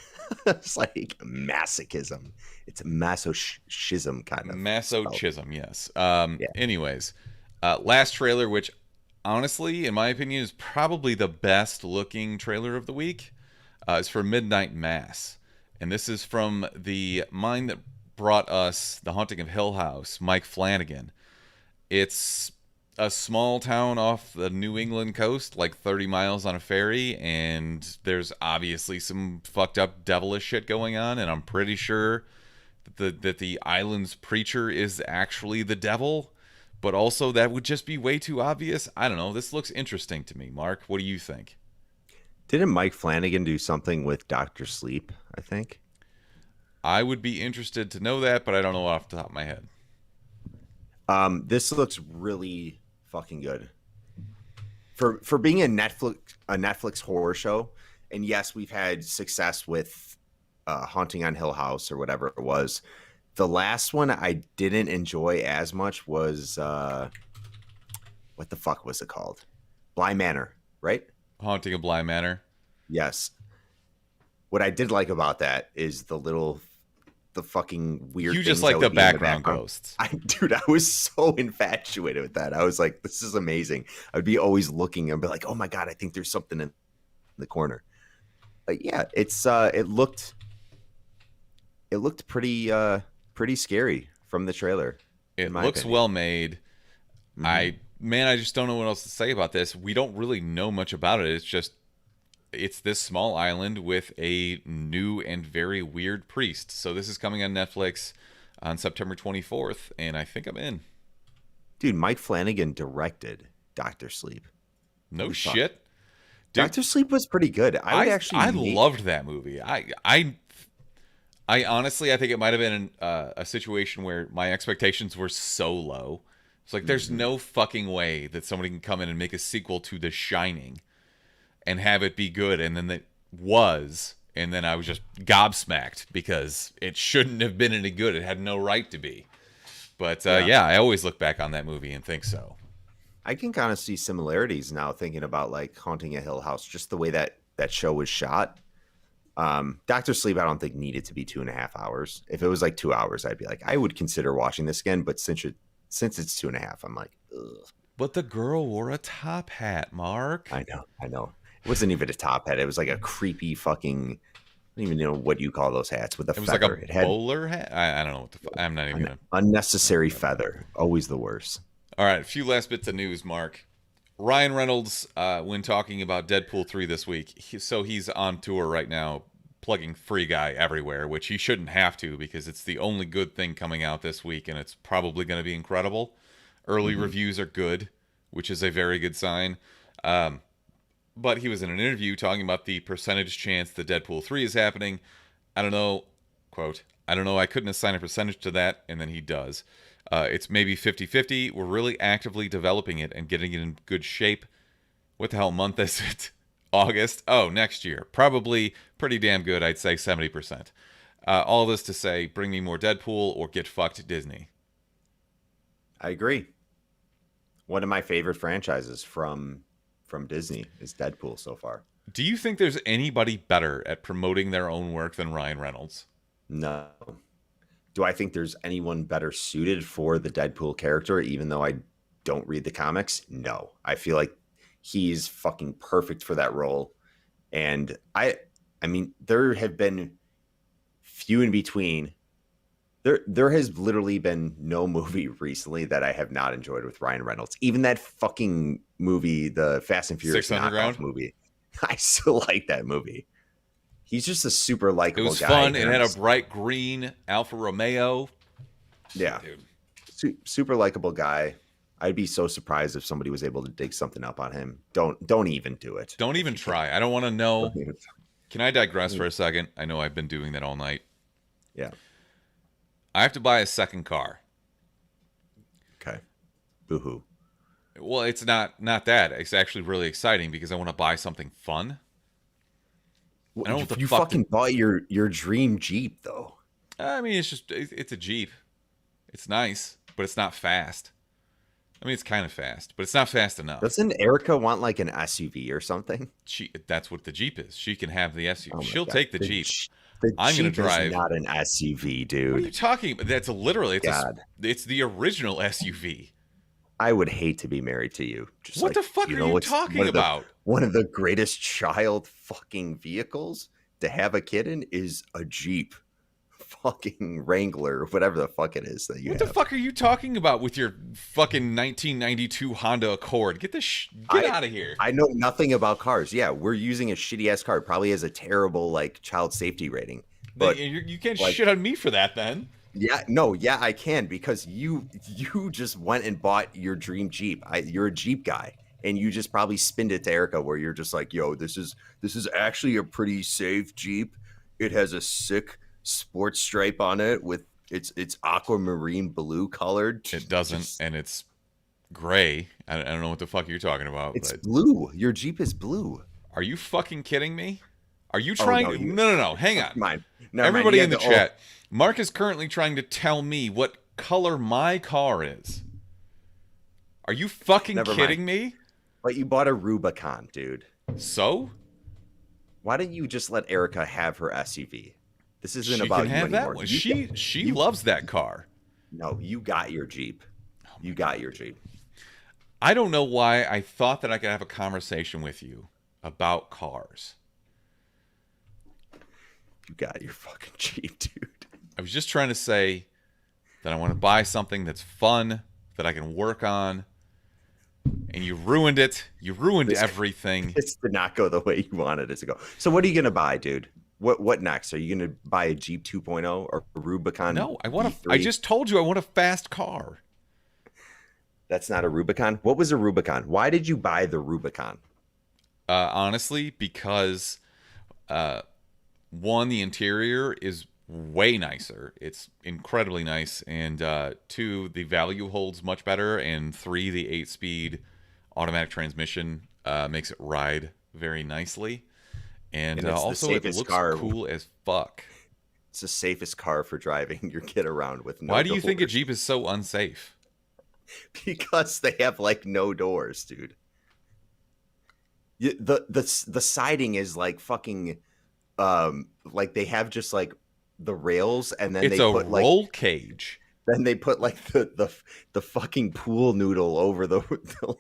It's like masochism. It's masochism kind of. Masochism, yes. Anyways, last trailer, which honestly, in my opinion, is probably the best looking trailer of the week, is for Midnight Mass. And this is from the mind that brought us The Haunting of Hill House, Mike Flanagan. It's a small town off the New England coast, like 30 miles on a ferry, and there's obviously some fucked up devilish shit going on, and I'm pretty sure that the island's preacher is actually the devil, but also that would just be way too obvious. I don't know. This looks interesting to me. Mark, what do you think? Didn't Mike Flanagan do something with Dr. Sleep, I think? I would be interested to know that, but I don't know off the top of my head. This looks really fucking good for being a Netflix horror show. And yes, we've had success with Haunting on Hill House or whatever it was. The last one I didn't enjoy as much was what the fuck was it called? Bly Manor, right? Haunting of Bly Manor. Yes. What I did like about that is the fucking weird You things just like that the would be in background ghosts. Dude, I was so infatuated with that. I was like, this is amazing. I'd be always looking and be like, oh my God, I think there's something in the corner. But yeah, it looked pretty scary from the trailer. It In my looks opinion. well made. Mm-hmm. I just don't know what else to say about this. We don't really know much about it. It's this small island with a new and very weird priest. So this is coming on Netflix on September 24th, and I think I'm in. Dude, Mike Flanagan directed Doctor Sleep. No Holy fuck. shit. Dude, Doctor Sleep was pretty good. I loved that movie. I honestly, I think it might have been a situation where my expectations were so low. It's like, there's no fucking way that somebody can come in and make a sequel to The Shining and have it be good. And then it was. And then I was just gobsmacked because it shouldn't have been any good. It had no right to be. But yeah, I always look back on that movie and think so. I can kind of see similarities now thinking about like Haunting a Hill House, just the way that show was shot. Doctor Sleep, I don't think needed to be 2.5 hours. If it was like 2 hours, I'd be like, I would consider watching this again. But since it's 2.5, I'm like, ugh. But the girl wore a top hat, Mark. I know. It wasn't even a top hat. It was like a creepy fucking. I don't even know what you call those hats with a It was feather. like a bowler hat. I don't know what the I'm not even gonna. Unnecessary feather. Always the worst. All right, a few last bits of news, Mark. Ryan Reynolds, when talking about Deadpool 3 this week, he's on tour right now, plugging Free Guy everywhere, which he shouldn't have to because it's the only good thing coming out this week, and it's probably going to be incredible. Early reviews are good, which is a very good sign. But he was in an interview talking about the percentage chance that Deadpool 3 is happening. I don't know, quote, I don't know, I couldn't assign a percentage to that, and then he does. It's maybe 50-50. We're really actively developing it and getting it in good shape. What the hell month is it? August? Oh, next year. Probably pretty damn good. I'd say 70%. All this to say, bring me more Deadpool or get fucked Disney. I agree. One of my favorite franchises from Disney is Deadpool so far. Do you think there's anybody better at promoting their own work than Ryan Reynolds? No. Do I think there's anyone better suited for the Deadpool character, even though I don't read the comics? No. I feel like he's fucking perfect for that role. And I mean, there have been few in between. There has literally been no movie recently that I have not enjoyed with Ryan Reynolds. Even that fucking movie, the Fast and Furious knockoff movie. I still like that movie. He's just a super likable guy. It was fun. It had a bright green Alfa Romeo. Yeah. Dude. Super likable guy. I'd be so surprised if somebody was able to dig something up on him. Don't even do it. Don't even try. I don't want to know. Can I digress for a second? I know I've been doing that all night. Yeah. I have to buy a second car. Okay. Boo-hoo. Well, it's not that. It's actually really exciting because I want to buy something fun. I don't know what the you fuck fucking bought your dream Jeep though. I mean, it's a Jeep. It's nice, but it's not fast. I mean, it's kind of fast, but it's not fast enough. Doesn't Erica want like an SUV or something? That's what the Jeep is. She can have the SUV. Oh She'll God. take the Jeep. I'm going to drive. Is not an SUV, dude. What are you talking about? That's literally it's the original SUV. I would hate to be married to you. Just what the fuck are you talking about? One of the greatest child fucking vehicles to have a kid in is a Jeep. Fucking Wrangler, whatever the fuck it is that you have. What the fuck are you talking about with your fucking 1992 Honda Accord? Get out of here. I know nothing about cars. Yeah, we're using a shitty ass car. It probably has a terrible like child safety rating. But you can't shit on me for that then. Yeah, I can because you just went and bought your dream Jeep. You're a Jeep guy, and you just probably spinned it to Erica where you're just like, yo, this is actually a pretty safe Jeep. It has a sick sports stripe on it with it's aquamarine blue colored. It doesn't, and it's gray. I don't know what the fuck you're talking about. It's blue. Your Jeep is blue. Are you fucking kidding me? Are you trying? No. Hang on. Mine. Everybody in the chat. Mark is currently trying to tell me what color my car is. Are you fucking kidding me? But you bought a Rubicon, dude. So? why don't you just let Erica have her SUV? This isn't She can about you have that anymore. one. You She you loves that car. no, you got your Jeep. Oh You my got God. your Jeep. I don't know why I thought that I could have a conversation with you about cars. You got your fucking Jeep, dude. I was just trying to say that I want to buy something that's fun, that I can work on, and you ruined it. You ruined This everything. this did not go the way you wanted it to go. So what are you gonna buy, dude? What next? Are you gonna buy a Jeep 2.0 or a Rubicon No, I want to. I V3? just told you I want a fast car. That's not a Rubicon. What was a Rubicon? Why did you buy the Rubicon? Honestly, because one, the interior is way nicer. It's incredibly nice, and two, the value holds much better, and three, the 8-speed automatic transmission makes it ride very nicely, and And it's the also it safest looks car. cool as fuck. It's the safest car for driving your kid around with no Why do you think a doors. Jeep is so unsafe? Because they have like no doors, dude. The siding is like fucking like they have just like the rails, and then It's they a put like roll cage. the fucking pool noodle over the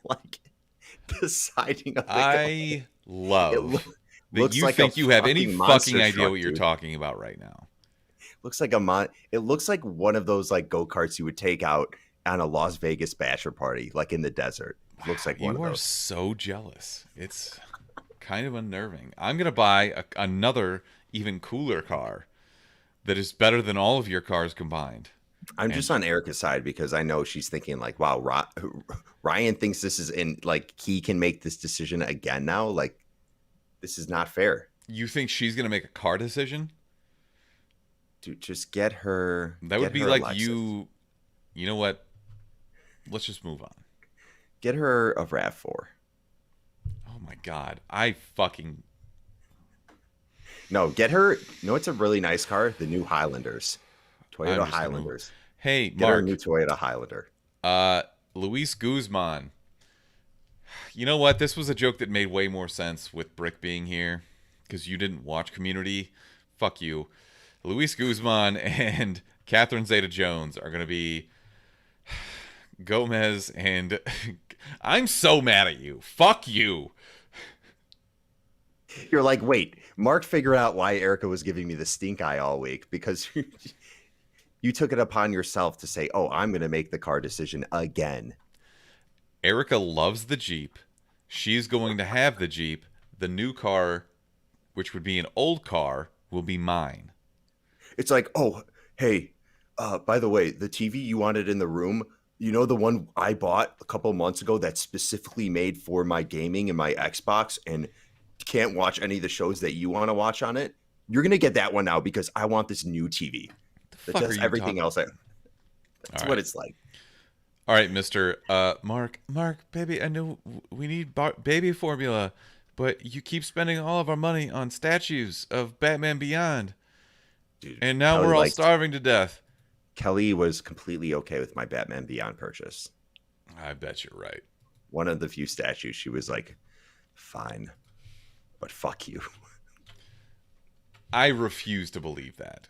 like the siding of the car. I It lo- love that looks you like think a you have any fucking fucking monster idea truck, what you're dude. talking about right now. Looks like it looks like one of those like go-karts you would take out on a Las Vegas bachelor party, like in the desert. Looks like one You of are those. so jealous. It's kind of unnerving. I'm going to buy another, even cooler car that is better than all of your cars combined. I'm And just on Erica's side because I know she's thinking like, wow, Ryan thinks this is in like he can make this decision again now. Like, this is not fair. you think she's going to make a car decision? Dude, just get her. That would Get be her a like Lexus. you know what? Let's just move on. Get her a Rav4. Oh my God. I fucking. No, get her. No, it's a really nice car. The new Highlanders, I'm Toyota just gonna- Highlanders. Hey, Get her a Mark. new Toyota Highlander. Luis Guzman. You know what? This was a joke that made way more sense with Brick being here because you didn't watch Community. Fuck you. Luis Guzman and Catherine Zeta-Jones are going to be Gomez and I'm so mad at you. Fuck you. You're like, wait, Mark figured out why Erica was giving me the stink eye all week because you took it upon yourself to say, oh, I'm going to make the car decision again. Erica loves the Jeep. She's going to have the Jeep. The new car, which would be an old car, will be mine. It's like, oh, hey, by the way, the TV you wanted in the room, you know, the one I bought a couple months ago that's specifically made for my gaming and my Xbox and can't watch any of the shows that you want to watch on it. You're going to get that one now because I want this new TV that fuck are does you everything talking- else. That's All what right. it's like. All right, Mister Mark, baby, I know we need baby formula, but you keep spending all of our money on statues of Batman Beyond, Dude, and now Kelly we're all likes- starving to death. Kelly was completely okay with my Batman Beyond purchase. I bet you're right. One of the few statues, she was like, fine, but fuck you. I refuse to believe that.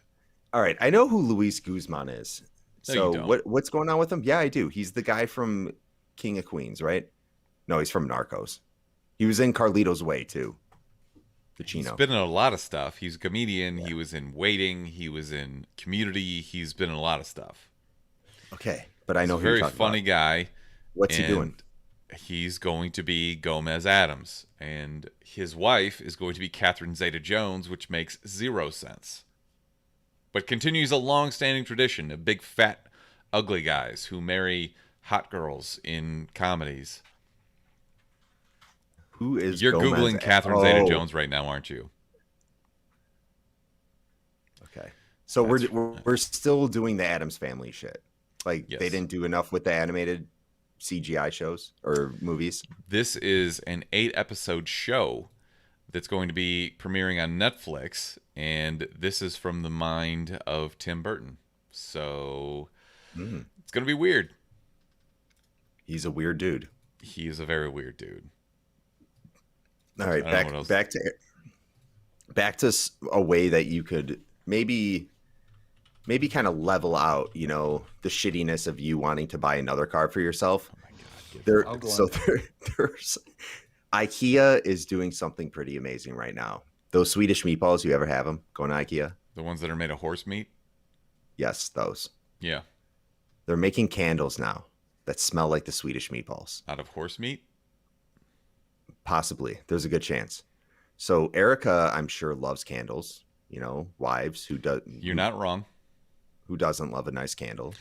All right, I know who Luis Guzman is. No, you So don't. what's going on with him? Yeah, I do. He's the guy from King of Queens, right? No, he's from Narcos. He was in Carlito's Way too. He's Pacino. been in a lot of stuff. He's a comedian. He was in Waiting. He was in Community. He's been in a lot of stuff. Okay, but I know He's a who you're very talking funny about. guy. What's he and doing? He's going to be Gomez Adams, and his wife is going to be Catherine Zeta-Jones, which makes zero sense. But continues a long-standing tradition of big, fat, ugly guys who marry hot girls in comedies. Who is You're Gomez? Googling Catherine Oh, Zeta-Jones right now, aren't you? Okay, so That's- we're still doing the Addams Family shit. Like Yes. they didn't do enough with the animated CGI shows or movies. This is an 8-episode show that's going to be premiering on Netflix, and this is from the mind of Tim Burton. So Mm. it's going to be weird. He's a weird dude. He is a very weird dude. All right, I don't know what else. back to back to a way that you could maybe kind of level out, you know, the shittiness of you wanting to buy another car for yourself. Oh my God. There's IKEA is doing something pretty amazing right now. Those Swedish meatballs, you ever have them going to IKEA? The ones that are made of horse meat? Yes, those. Yeah. They're making candles now that smell like the Swedish meatballs. Out of horse meat? Possibly. There's a good chance. So Erica, I'm sure, loves candles. You know, wives who does. You're not wrong. Who doesn't love a nice candle?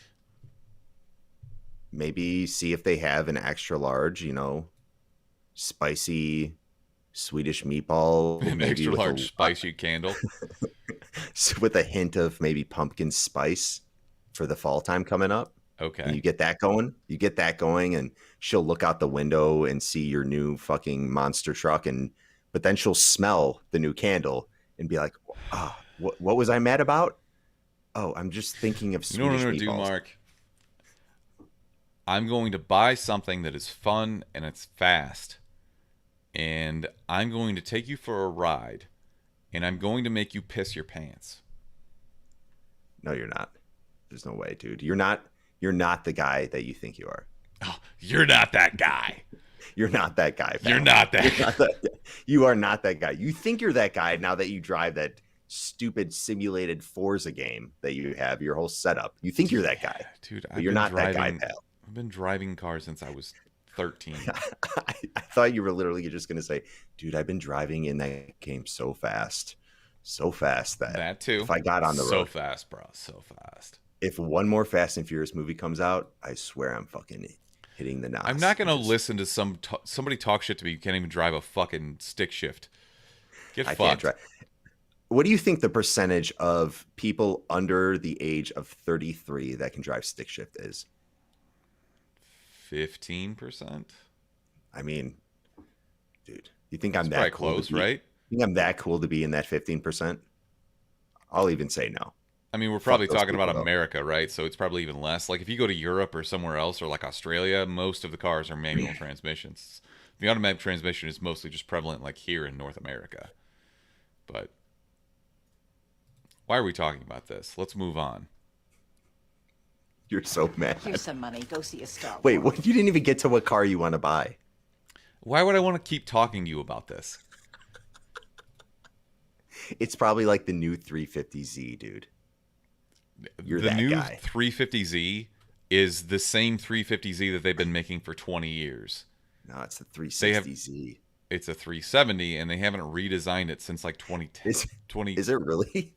Maybe see if they have an extra large, you know, spicy Swedish meatball. An extra large spicy candle. With a hint of maybe pumpkin spice for the fall time coming up. Okay. And you get that going, and she'll look out the window and see your new fucking monster truck, but then she'll smell the new candle and be like, "Ah, what was I mad about? Oh, I'm just thinking of Swedish meatballs." You know what I'm going to do, Mark? I'm going to buy something that is fun and it's fast, and I'm going to take you for a ride, and I'm going to make you piss your pants. No, you're not. There's no way, dude. You're not the guy that you think you are. Oh, you're not that guy. You're not that guy. Pal. You're not that guy. You are not that guy. You think you're that guy now that you drive that stupid simulated Forza game that you have, your whole setup. You think you're that guy. Dude, but you're not that guy, pal. I've been driving cars since I was 13. I thought you were literally just going to say, dude, I've been driving in that game so fast that too. If I got on the road. So fast, bro. So fast. If one more Fast and Furious movie comes out, I swear I'm fucking hitting the knots. I'm not going to listen to somebody talk shit to me. You can't even drive a fucking stick shift. Get fucked. Can't drive. What do you think the percentage of people under the age of 33 that can drive stick shift is? 15%. I mean, dude, you think I'm that cool? Close, right? You think I'm that cool to be in that 15%? I'll even say no. I mean, we're probably talking about America, right? So it's probably even less. Like if you go to Europe or somewhere else, or like Australia, most of the cars are manual transmissions. The automatic transmission is mostly just prevalent like here in North America. But why are we talking about this? Let's move on. You're so mad. Here's some money. Go see a Star Wars. Wait, what? You didn't even get to what car you want to buy. Why would I want to keep talking to you about this? It's probably like the new 350Z, dude. You're the that new guy. 350Z is the same 350Z that they've been making for 20 years. No, it's the 360Z. It's a 370, and they haven't redesigned it since like 2010. Is it really?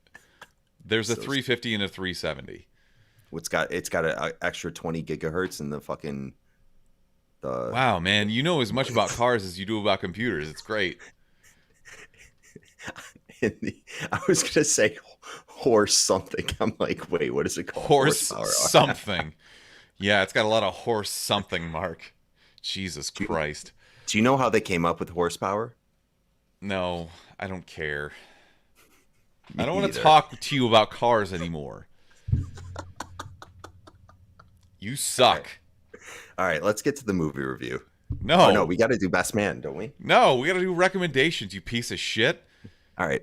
There's a 350 and a 370. It's got an extra 20 gigahertz in the fucking. Wow, man, you know as much about cars as you do about computers. It's great. I was gonna say horse something. I'm like, wait, what is it called? Horse something. Yeah, it's got a lot of horse something, Mark. Jesus Christ. Do you know how they came up with horsepower? No, I don't care. I don't want to talk to you about cars anymore. You suck. All right, let's get to the movie review. No, we got to do best man, don't we? No, we got to do recommendations. You piece of shit. All right.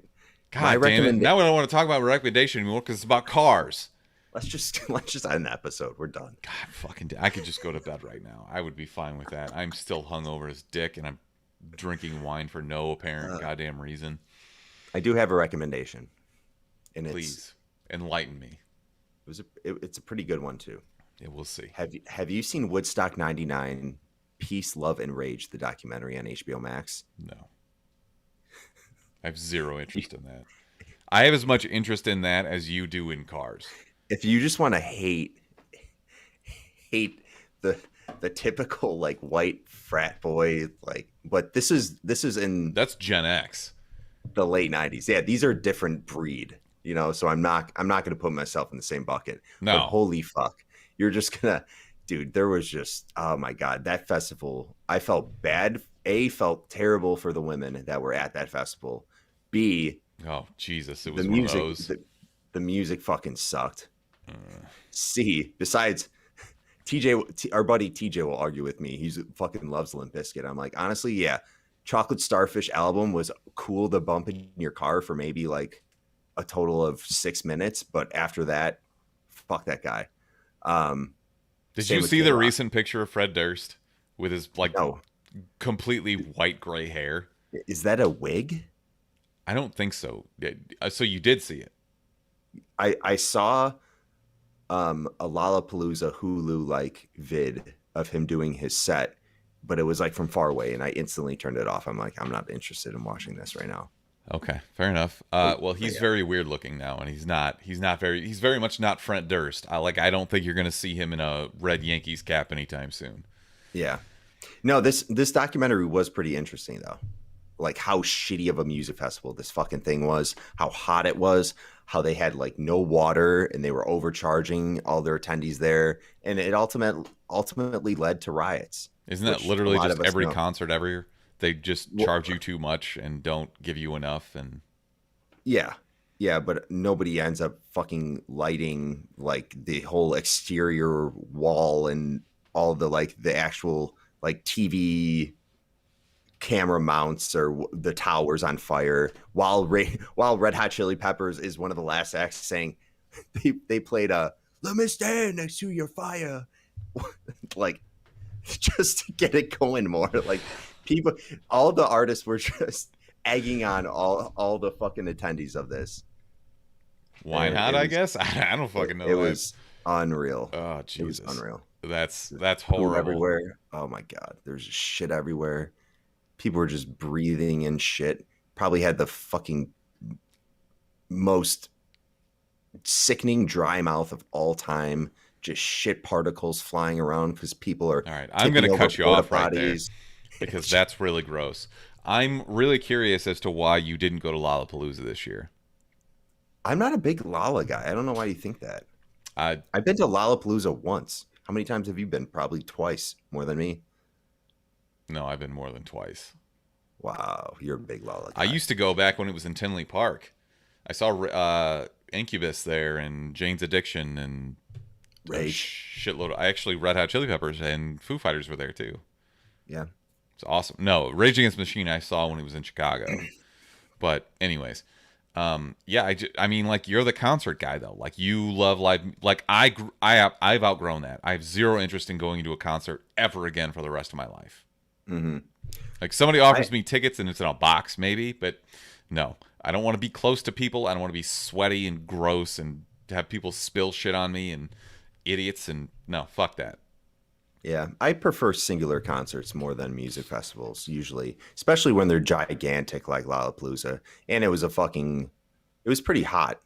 God damn it! Now we don't want to talk about recommendation anymore because it's about cars. Let's just end the episode. We're done. God, fucking! I could just go to bed right now. I would be fine with that. I'm still hungover as dick, and I'm drinking wine for no apparent goddamn reason. I do have a recommendation, and please enlighten me. It's a pretty good one too. Yeah, we'll see. Have you seen Woodstock '99? Peace, Love, and Rage, the documentary on HBO Max? No. I have zero interest in that. I have as much interest in that as you do in cars. If you just want to hate the typical like white frat boy, like, but this is that's Gen X, the late '90s. Yeah, these are a different breed, you know. So I'm not going to put myself in the same bucket. No, but holy fuck, you're just gonna, dude. There was just, oh my god, that festival. I felt bad. Felt terrible for the women that were at that festival. B, oh Jesus, it was one of those. The music fucking sucked. C, besides TJ, our buddy TJ will argue with me. He fucking loves Limp Bizkit. I'm like, honestly, yeah, Chocolate Starfish album was cool to bump in your car for maybe like a total of 6 minutes, but after that, fuck that guy. Did Same you with see the K-Rock. recent picture of Fred Durst with his like No, completely white gray hair? is that a wig? I don't think so. So you did see it. I saw a Lollapalooza Hulu like vid of him doing his set, but it was like from far away, and I instantly turned it off. I'm like, I'm not interested in watching this right now. Okay, fair enough. Well, he's very weird looking now, and he's very much not Fred Durst. I don't think you're gonna see him in a red Yankees cap anytime soon. Yeah. No, this documentary was pretty interesting though. Like how shitty of a music festival this fucking thing was, how hot it was, how they had like no water and they were overcharging all their attendees there, and it ultimately led to riots. Isn't that Which literally a lot just of us every know. concert ever year? They just charge you too much and don't give you enough, and Yeah. Yeah, but nobody ends up fucking lighting like the whole exterior wall and all the like the actual like TV camera mounts or the towers on fire while while Red Hot Chili Peppers is one of the last acts saying they played a "Let me stand next to your fire," like just to get it going more. Like people, all the artists were just egging on all the fucking attendees of this. why And not? I guess I don't fucking know. it was unreal. Oh It was Jesus, unreal. that's Food horrible. everywhere. Oh my god, there's just shit everywhere. People were just breathing in shit. Probably had the fucking most sickening dry mouth of all time. Just shit particles flying around because people are. All right, I'm tipping going to over cut you porta off right there potties. because that's really gross. I'm really curious as to why you didn't go to Lollapalooza this year. I'm not a big Lala guy. I don't know why you think that. I I've been to Lollapalooza once. How many times have you been? Probably twice, more than me. No, I've been more than twice. Wow, you're a big Lala guy. I used to go back when it was in Tinley Park. I saw Incubus there and Jane's Addiction and a Rage. shitload. I actually Red Hot Chili Peppers and Foo Fighters were there too. Yeah. It's awesome. No, Rage Against the Machine I saw when he was in Chicago. But anyways, yeah, I mean, like you're the concert guy though. Like you love live. Like I've outgrown that. I have zero interest in going to a concert ever again for the rest of my life. Mm-hmm. Like somebody offers me tickets and it's in a box maybe, but no, I don't want to be close to people. I don't want to be sweaty and gross and have people spill shit on me and idiots and no, fuck that. Yeah, I prefer singular concerts more than music festivals usually, especially when they're gigantic like Lollapalooza. And it was pretty hot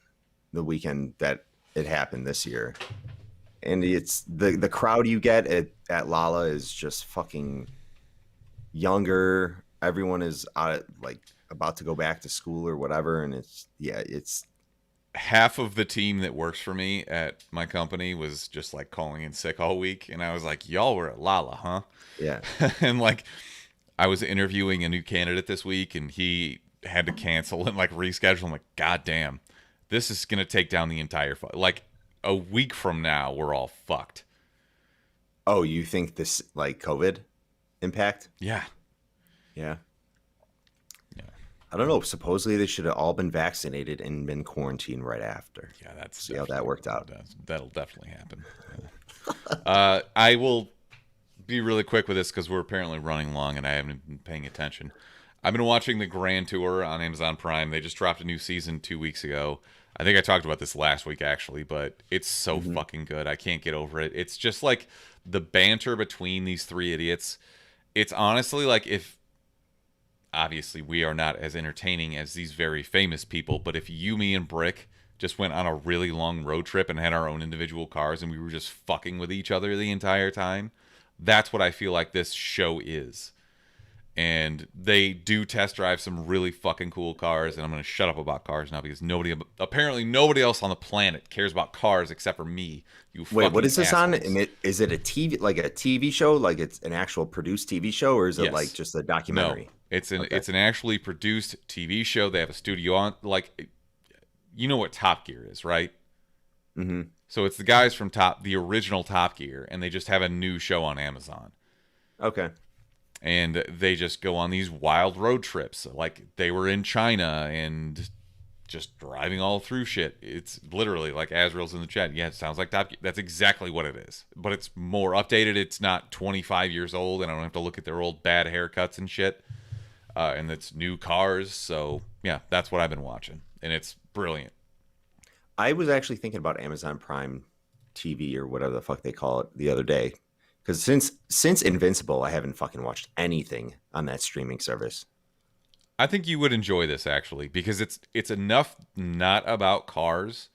the weekend that it happened this year. And it's the crowd you get at Lala is just fucking younger. Everyone is out like about to go back to school or whatever, and it's Half of the team that works for me at my company was just like calling in sick all week, and I was like, y'all were at Lala, huh? yeah. And like I was interviewing a new candidate this week and he had to cancel and like reschedule. I'm like, god damn, this is gonna take down the entire like a week from now we're all fucked. Oh, you think this like COVID impact? Yeah. Yeah. Yeah. I don't know. Supposedly they should have all been vaccinated and been quarantined right after. Yeah, that's See how that worked out. That'll definitely happen. I will be really quick with this because we're apparently running long and I haven't been paying attention. I've been watching the Grand Tour on Amazon Prime. They just dropped a new season 2 weeks ago. I think I talked about this last week actually, but it's so fucking good. I can't get over it. It's just like the banter between these three idiots. It's honestly like if obviously we are not as entertaining as these very famous people, but if you, me, and Brick just went on a really long road trip and had our own individual cars and we were just fucking with each other the entire time, that's what I feel like this show is. And they do test drive some really fucking cool cars, and I'm going to shut up about cars now because apparently nobody else on the planet cares about cars except for me. You Wait, what is this on? assholes. And is it a TV show, like it's an actual produced TV show, or is it Yes. like just a No, documentary? it's an Okay. it's an actually produced TV show. They have a studio on, like, you know what Top Gear is, right? Mm-hmm. So it's the guys from the original Top Gear, and they just have a new show on Amazon. Okay. and they just go on these wild road trips. Like they were in China and just driving all through shit. It's literally like Azrael's in the chat. Yeah, it sounds like Top Gear. That's exactly what it is. But it's more updated. It's not 25 years old, and I don't have to look at their old bad haircuts and shit. And it's new cars. So yeah, that's what I've been watching, and it's brilliant. I was actually thinking about Amazon Prime TV or whatever the fuck they call it the other day, because since Invincible, I haven't fucking watched anything on that streaming service. I think you would enjoy this actually, because it's enough not about cars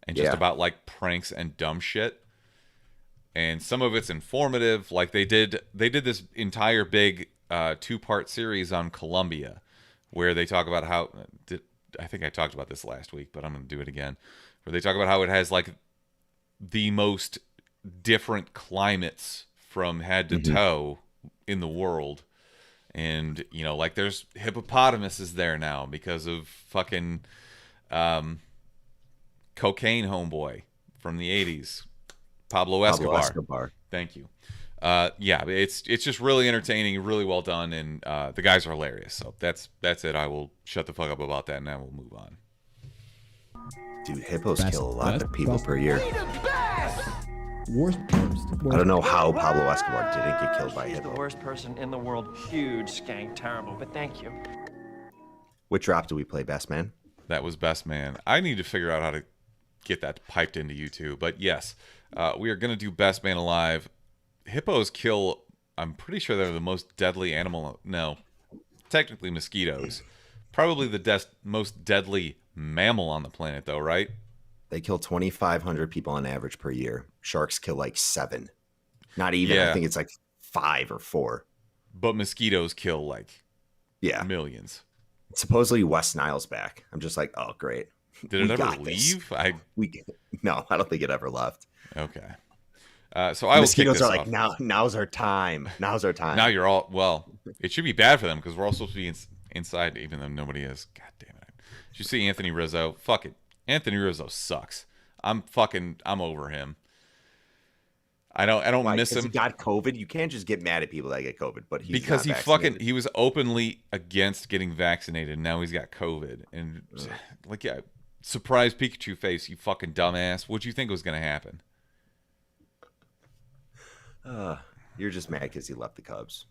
and just about like pranks and dumb shit. And some of it's informative. Like they did this entire big 2-part series on Colombia, where they talk about how I think I talked about this last week, but I'm going to do it again. Where they talk about how it has like the most different climates from head to toe in the world. And, you know, like there's hippopotamuses there now because of fucking cocaine homeboy from the 80s. Pablo Escobar. Thank you. Yeah, it's just really entertaining, really well done, and the guys are hilarious. So that's it. I will shut the fuck up about that, and now we'll move on. Dude, hippos kill a lot of people per year. Worst. I don't know how Pablo Escobar didn't get killed by a He's hippo. the worst person in the world. Huge skank, terrible, but thank you. What drop do we play, best man? That was Best Man. I need to figure out how to get that piped into YouTube. But yes, we are going to do Best Man Alive. Hippos kill, I'm pretty sure they're the most deadly animal. No, technically mosquitoes. Probably the most deadly mammal on the planet, though, right? They kill 2,500 people on average per year. Sharks kill like 7. Not even. Yeah. I think it's like 5 or 4. But mosquitoes kill like millions. Supposedly West Nile's back. I'm just like, oh, great. Did it ever leave? No, I don't think it ever left. Okay. So I will kick mosquitoes this are off. like, now's our time. Now's our time. Now you're all, well, it should be bad for them because we're all supposed to be inside, even though nobody is. God damn it. Did you see Anthony Rizzo? Fuck it. Anthony Rizzo sucks. I'm over him. I don't miss him. He got COVID. You can't just get mad at people that get COVID, but he was openly against getting vaccinated. Now he's got COVID, and like, yeah, surprise Pikachu face, you fucking dumbass. What'd you think was gonna happen? You're just mad because he left the Cubs.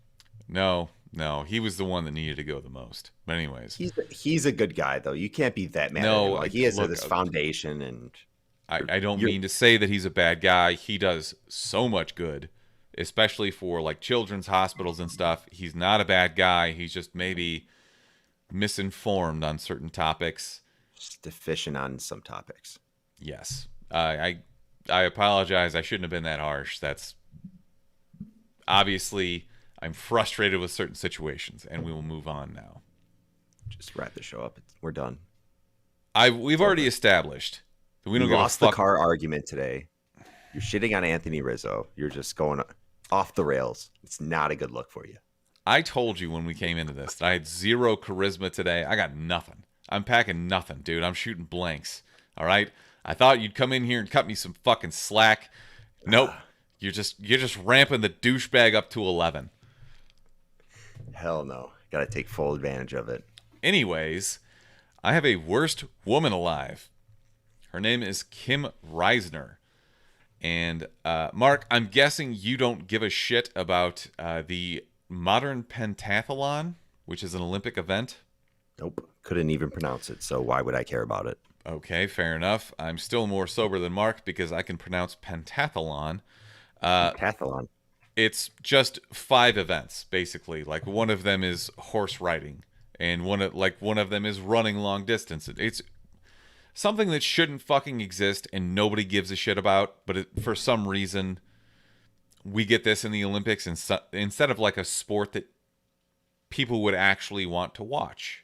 No, he was the one that needed to go the most. But anyways, he's a good guy though. You can't be that mad. No, at him. Like he has this foundation, and I don't mean to say that he's a bad guy. He does so much good, especially for like children's hospitals and stuff. He's not a bad guy. He's just maybe misinformed on certain topics. Just deficient on some topics. Yes, I apologize. I shouldn't have been that harsh. That's obviously. I'm frustrated with certain situations, and we will move on now. Just wrap the show up. We're done. We've already established that we don't give a lost fuck. The car argument today. You're shitting on Anthony Rizzo. You're just going off the rails. It's not a good look for you. I told you when we came into this that I had zero charisma today. I got nothing. I'm packing nothing, dude. I'm shooting blanks. All right. I thought you'd come in here and cut me some fucking slack. Nope. You're just ramping the douchebag up to 11. Hell no. Got to take full advantage of it. Anyways, I have a worst woman alive. Her name is Kim Reisner. And Mark, I'm guessing you don't give a shit about the modern pentathlon, which is an Olympic event. Nope. Couldn't even pronounce it, so why would I care about it? Okay, fair enough. I'm still more sober than Mark because I can pronounce pentathlon. Pentathlon. It's just 5 events, basically. Like one of them is horse riding, and one of them is running long distance. It's something that shouldn't fucking exist, and nobody gives a shit about. But for some reason, we get this in the Olympics instead of like a sport that people would actually want to watch.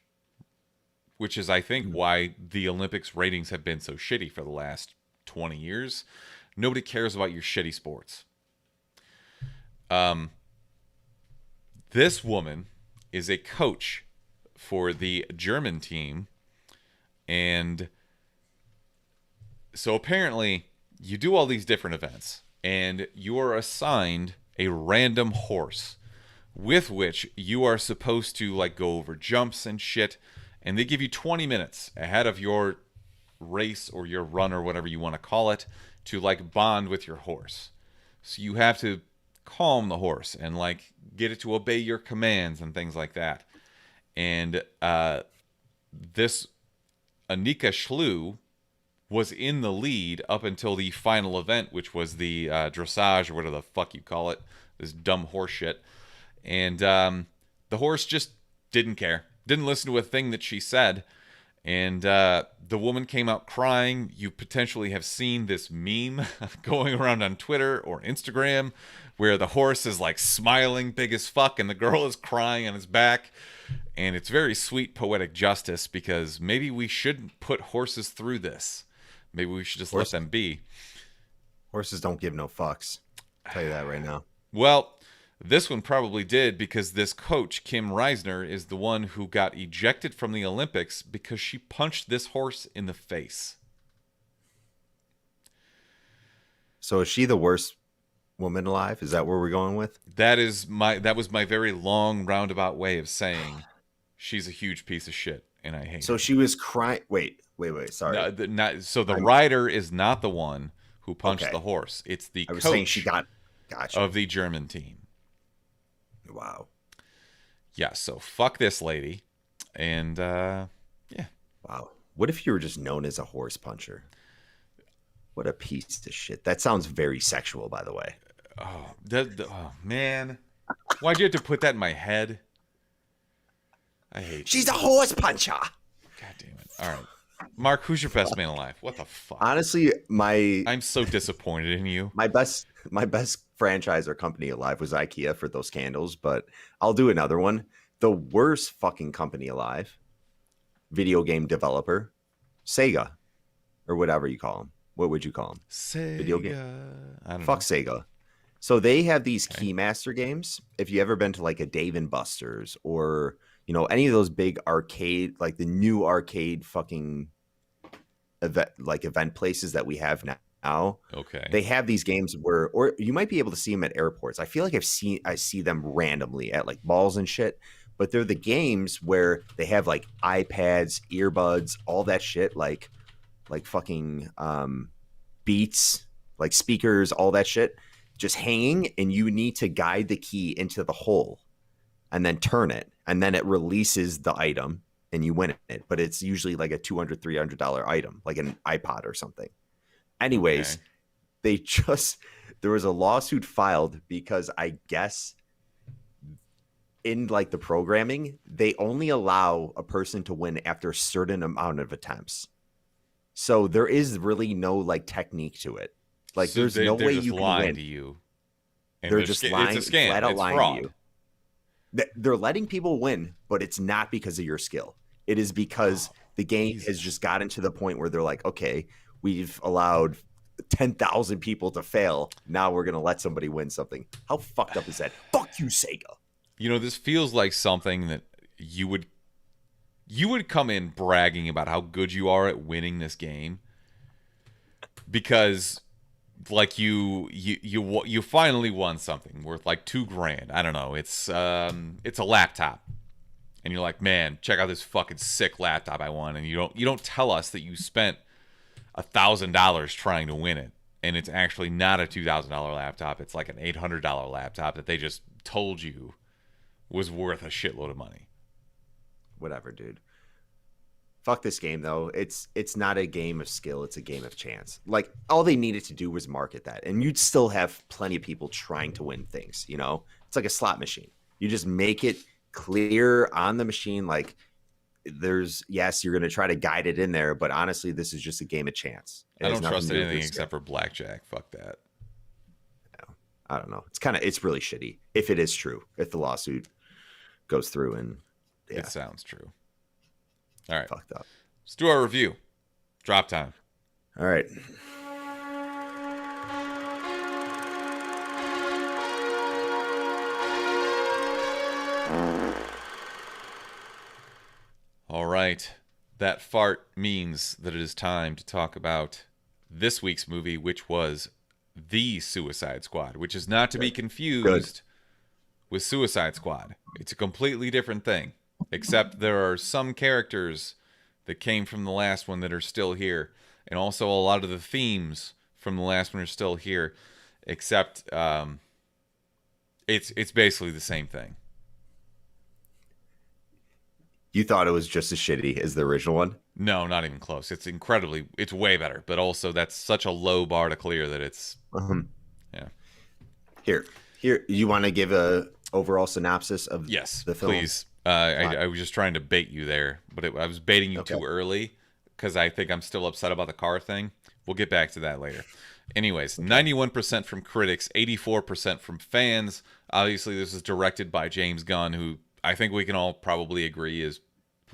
Which is, I think, why the Olympics ratings have been so shitty for the last 20 years. Nobody cares about your shitty sports. This woman is a coach for the German team, and so apparently you do all these different events, and you are assigned a random horse, with which you are supposed to like go over jumps and shit, and they give you 20 minutes ahead of your race or your run or whatever you want to call it to like bond with your horse. So you have to calm the horse and like get it to obey your commands and things like that. And this Anika Schlew was in the lead up until the final event, which was the dressage or whatever the fuck you call it, this dumb horse shit. And the horse just didn't care, didn't listen to a thing that she said. And the woman came out crying. You potentially have seen this meme going around on Twitter or Instagram where the horse is like smiling big as fuck and the girl is crying on his back. And it's very sweet poetic justice, because maybe we shouldn't put horses through this. Maybe we should just let them be. Horses don't give no fucks. I'll tell you that right now. Well, this one probably did, because this coach, Kim Reisner, is the one who got ejected from the Olympics because she punched this horse in the face. So is she the worst woman alive? Is that where we're going with? That was my very long roundabout way of saying she's a huge piece of shit, and I hate her. So she was crying. Wait. Sorry. So the rider is not the one who punched the horse. It's the I was coach saying she gotcha. of the German team. Wow. Yeah, so fuck this lady. And, yeah. Wow. What if you were just known as a horse puncher? What a piece of shit. That sounds very sexual, by the way. Oh, man. Why'd you have to put that in my head? I hate She's a horse puncher. God damn it. All right. Mark, who's your best man alive? What the fuck? Honestly, I'm so disappointed in you. My best franchise or company alive was IKEA for those candles, but I'll do another one. The worst fucking company alive, video game developer, Sega, or whatever you call them. What would you call them? Sega. Video game. I don't Fuck know. Sega. So they have these Keymaster games. If you ever been to like a Dave and Buster's or any of those big arcade, like the new arcade fucking event places that we have now. Okay. They have these games where, or you might be able to see them at airports. I feel like I see them randomly at like malls and shit, but they're the games where they have like iPads, earbuds, all that shit, like fucking Beats, like speakers, all that shit, just hanging, and you need to guide the key into the hole and then turn it, and then it releases the item and you win it. But it's usually like a $200, $300 item, like an iPod or something. Anyways, there was a lawsuit filed because I guess in like the programming, they only allow a person to win after a certain amount of attempts. So there is really no like technique to it. Like So there's no way just you can lying win. to you. And They're just lying, it's a scam. flat out It's lying fraud. to you. They're letting people win, but it's not because of your skill. It is because the game has just gotten to the point where they're like, okay, we've allowed 10,000 people to fail. Now we're going to let somebody win something. How fucked up is that? Fuck you, Sega. This feels like something that you would come in bragging about how good you are at winning this game, because like you finally won something worth like $2,000. I don't know. It's a laptop, and you're like, man, check out this fucking sick laptop I won, and you don't tell us that you spent $1,000 trying to win it, and it's actually not a $2,000 laptop. It's like an $800 laptop that they just told you was worth a shitload of money. Whatever, dude. Fuck this game though. It's not a game of skill, it's a game of chance. Like all they needed to do was market that, and you'd still have plenty of people trying to win things, It's like a slot machine. You just make it clear on the machine, like you're going to try to guide it in there, but honestly this is just a game of chance. I don't trust anything except for blackjack. Fuck that. I don't know. It's really shitty if it is true, if the lawsuit goes through, and It sounds true. All right. Fucked up. Let's do our review. Drop time. All right. All right. That fart means that it is time to talk about this week's movie, which was The Suicide Squad, which is not to be confused with Suicide Squad. It's a completely different thing, except there are some characters that came from the last one that are still here, and also a lot of the themes from the last one are still here, except it's basically the same thing. You thought it was just as shitty as the original one? No, not even close. It's way better, but also that's such a low bar to clear that it's yeah. Here, you want to give a overall synopsis of the film? Please. I was just trying to bait you there, but I was baiting you too early because I think I'm still upset about the car thing. We'll get back to that later. Anyways, 91% from critics, 84% from fans. Obviously, this is directed by James Gunn, who I think we can all probably agree is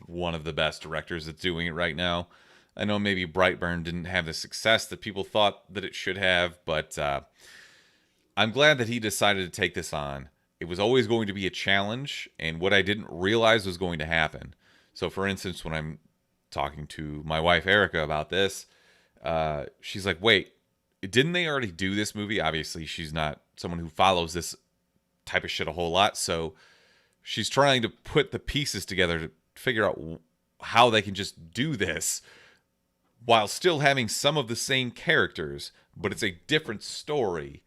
one of the best directors that's doing it right now. I know maybe Brightburn didn't have the success that people thought that it should have, but I'm glad that he decided to take this on. It was always going to be a challenge, and what I didn't realize was going to happen. So, for instance, when I'm talking to my wife, Erica, about this, she's like, wait, didn't they already do this movie? Obviously, she's not someone who follows this type of shit a whole lot, so she's trying to put the pieces together to figure out how they can just do this while still having some of the same characters, but it's a different story.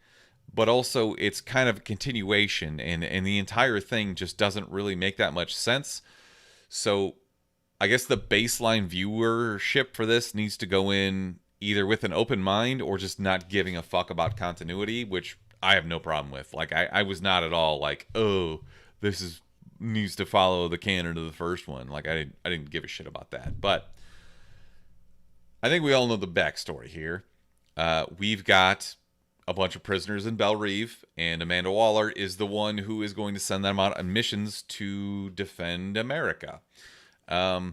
But also it's kind of a continuation, and the entire thing just doesn't really make that much sense. So I guess the baseline viewership for this needs to go in either with an open mind or just not giving a fuck about continuity, which I have no problem with. Like, I was not at all like, oh, this needs to follow the canon of the first one. Like, I didn't give a shit about that. But I think we all know the backstory here. We've got a bunch of prisoners in Belle Reve, and Amanda Waller is the one who is going to send them out on missions to defend America. I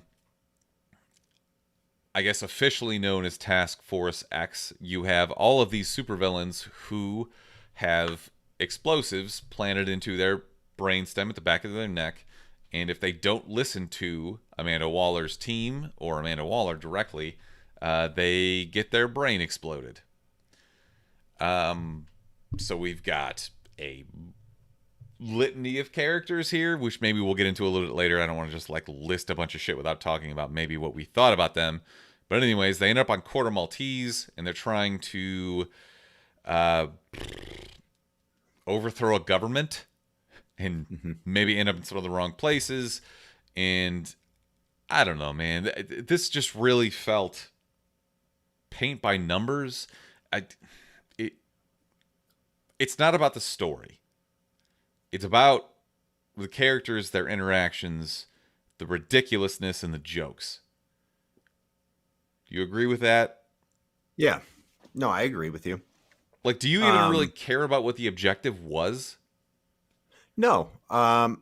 guess officially known as Task Force X. You have all of these supervillains who have explosives planted into their brainstem at the back of their neck, and if they don't listen to Amanda Waller's team or Amanda Waller directly, they get their brain exploded. So we've got a litany of characters here, which maybe we'll get into a little bit later. I don't want to just like list a bunch of shit without talking about maybe what we thought about them. But anyways, they end up on Corto Maltese, and they're trying to overthrow a government and maybe end up in some of the wrong places. And I don't know, man. This just really felt paint by numbers. It's not about the story. It's about the characters, their interactions, the ridiculousness, and the jokes. Do you agree with that? Yeah. No, I agree with you. Like, do you even really care about what the objective was? No. I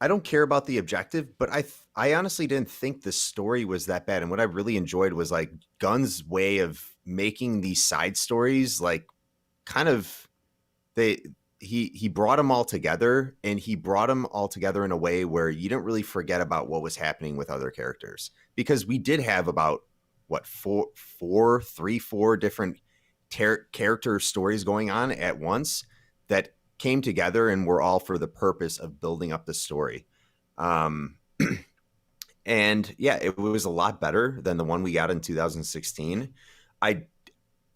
don't care about the objective, but I honestly didn't think the story was that bad. And what I really enjoyed was like Gunn's way of making these side stories, like kind of he brought them all together, and he brought them all together in a way where you didn't really forget about what was happening with other characters, because we did have about four different character stories going on at once that came together and were all for the purpose of building up the story. And yeah, it was a lot better than the one we got in 2016.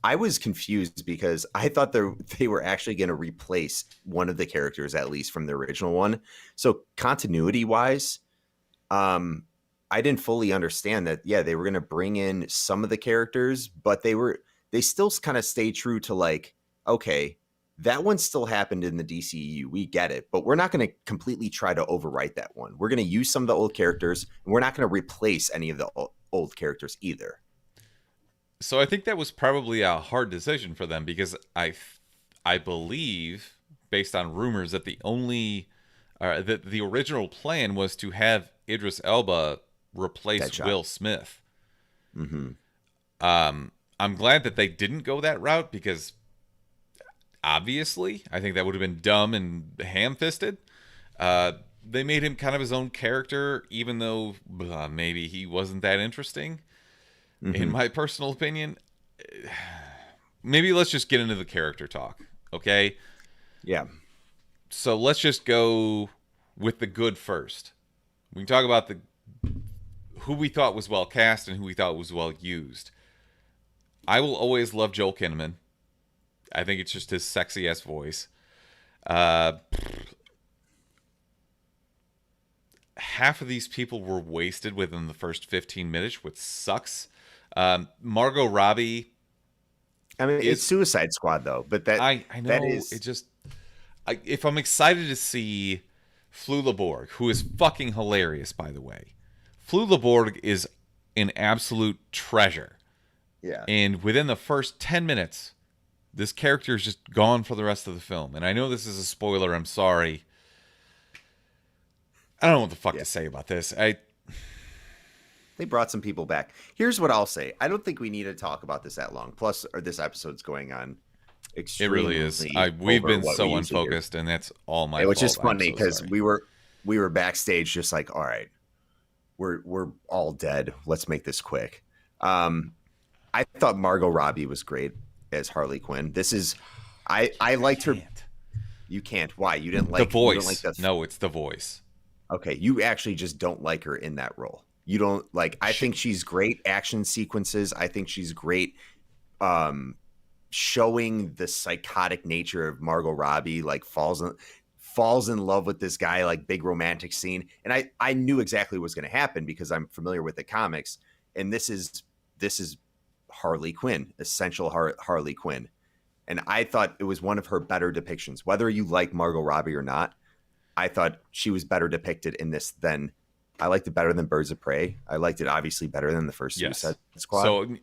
I was confused because I thought they were actually going to replace one of the characters, at least from the original one. So continuity wise, I didn't fully understand that. Yeah, they were going to bring in some of the characters, but they still kind of stay true to like, okay, that one still happened in the DCEU. We get it, but we're not going to completely try to overwrite that one. We're going to use some of the old characters, and we're not going to replace any of the old characters either. So I think that was probably a hard decision for them, because I believe, based on rumors, that that the original plan was to have Idris Elba replace Deadshot. Will Smith. Mm-hmm. I'm glad that they didn't go that route, because obviously I think that would have been dumb and ham-fisted. They made him kind of his own character, even though maybe he wasn't that interesting. In my personal opinion. Maybe let's just get into the character talk, okay? Yeah. So let's just go with the good first. We can talk about who we thought was well cast and who we thought was well used. I will always love Joel Kinnaman. I think it's just his sexy ass voice. Half of these people were wasted within the first 15 minutes, which sucks. Margot Robbie. I mean, it's Suicide Squad though, but I know that is it just. If I'm excited to see Flula Borg, who is fucking hilarious, by the way, Flula Borg is an absolute treasure. Yeah. And within the first 10 minutes, this character is just gone for the rest of the film. And I know this is a spoiler. I'm sorry. I don't know what the fuck to say about this. They brought some people back. Here's what I'll say. I don't think we need to talk about this that long. Plus, this episode's going on extremely. It really is. We've been so unfocused, and that's all my fault. Which is funny because we were backstage just like, all right, we're all dead. Let's make this quick. I thought Margot Robbie was great as Harley Quinn. I liked her. You can't. Why? You didn't like the voice? You don't like no, it's the voice. Okay, you actually just don't like her in that role. You don't like. I think she's great action sequences. I think she's great, showing the psychotic nature of Margot Robbie. Like falls in love with this guy. Like big romantic scene. And I knew exactly what was going to happen because I'm familiar with the comics. And this is Harley Quinn, essential Harley Quinn. And I thought it was one of her better depictions. Whether you like Margot Robbie or not, I thought she was better depicted in this than I liked it better than Birds of Prey. I liked it obviously better than the first Suicide Squad. So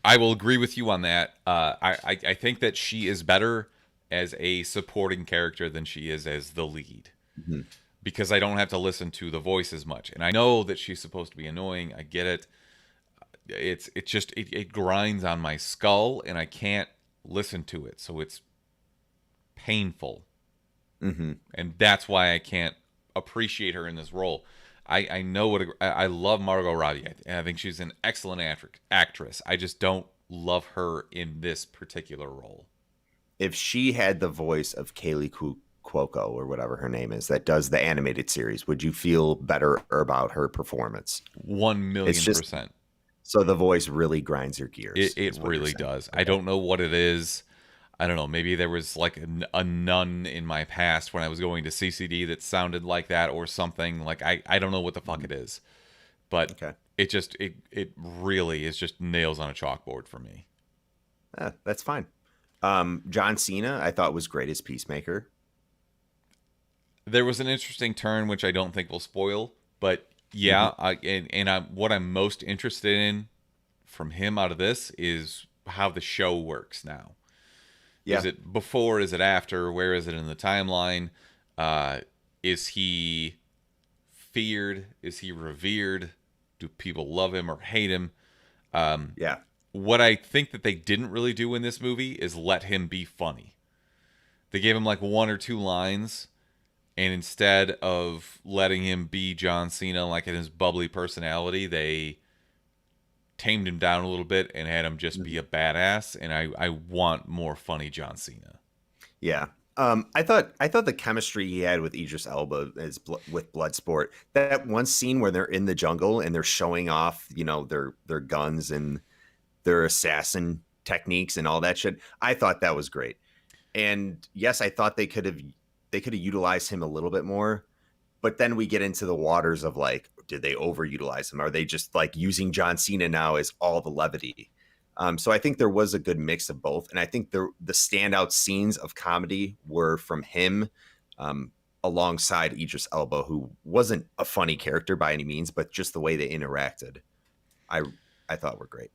I will agree with you on that. I think that she is better as a supporting character than she is as the lead. Mm-hmm. Because I don't have to listen to the voice as much. And I know that she's supposed to be annoying. I get it. It grinds on my skull and I can't listen to it. So it's painful. Mm-hmm. And that's why I can't appreciate her in this role. I know I love Margot Robbie. I think she's an excellent actress. I just don't love her in this particular role. If she had the voice of Kaylee Cuoco or whatever her name is that does the animated series, would you feel better about her performance? 1,000,000%. So the voice really grinds your gears. It really does. Okay. I don't know what it is. I don't know. Maybe there was like a nun in my past when I was going to CCD that sounded like that or something. Like I don't know what the fuck it is, but okay. It really is just nails on a chalkboard for me. That's fine. John Cena I thought was great as Peacemaker. There was an interesting turn which I don't think will spoil, but yeah, what I'm most interested in from him out of this is how the show works now. Yeah. Is it before? Is it after? Where is it in the timeline? Is he feared? Is he revered? Do people love him or hate him? Yeah. What I think that they didn't really do in this movie is let him be funny. They gave him like one or two lines, and instead of letting him be John Cena like in his bubbly personality, they tamed him down a little bit and had him just be a badass. And I want more funny John Cena. Yeah. I thought the chemistry he had with Idris Elba with Bloodsport, that one scene where they're in the jungle and they're showing off, their guns and their assassin techniques and all that shit. I thought that was great. And yes, I thought they could have utilized him a little bit more, but then we get into the waters of like, did they overutilize him? Are they just like using John Cena now as all the levity? So I think there was a good mix of both. And I think the standout scenes of comedy were from him alongside Idris Elba, who wasn't a funny character by any means, but just the way they interacted, I thought were great.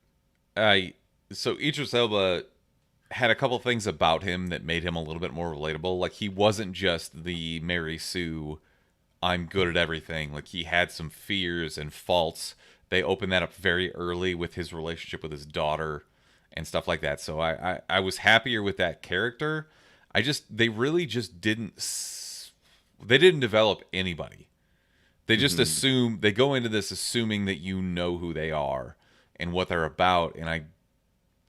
So Idris Elba had a couple things about him that made him a little bit more relatable. Like he wasn't just the Mary Sue, I'm good at everything. Like he had some fears and faults. They opened that up very early with his relationship with his daughter and stuff like that. So I was happier with that character. They really just didn't develop anybody. They just assume, they go into this assuming that you know who they are and what they're about. And I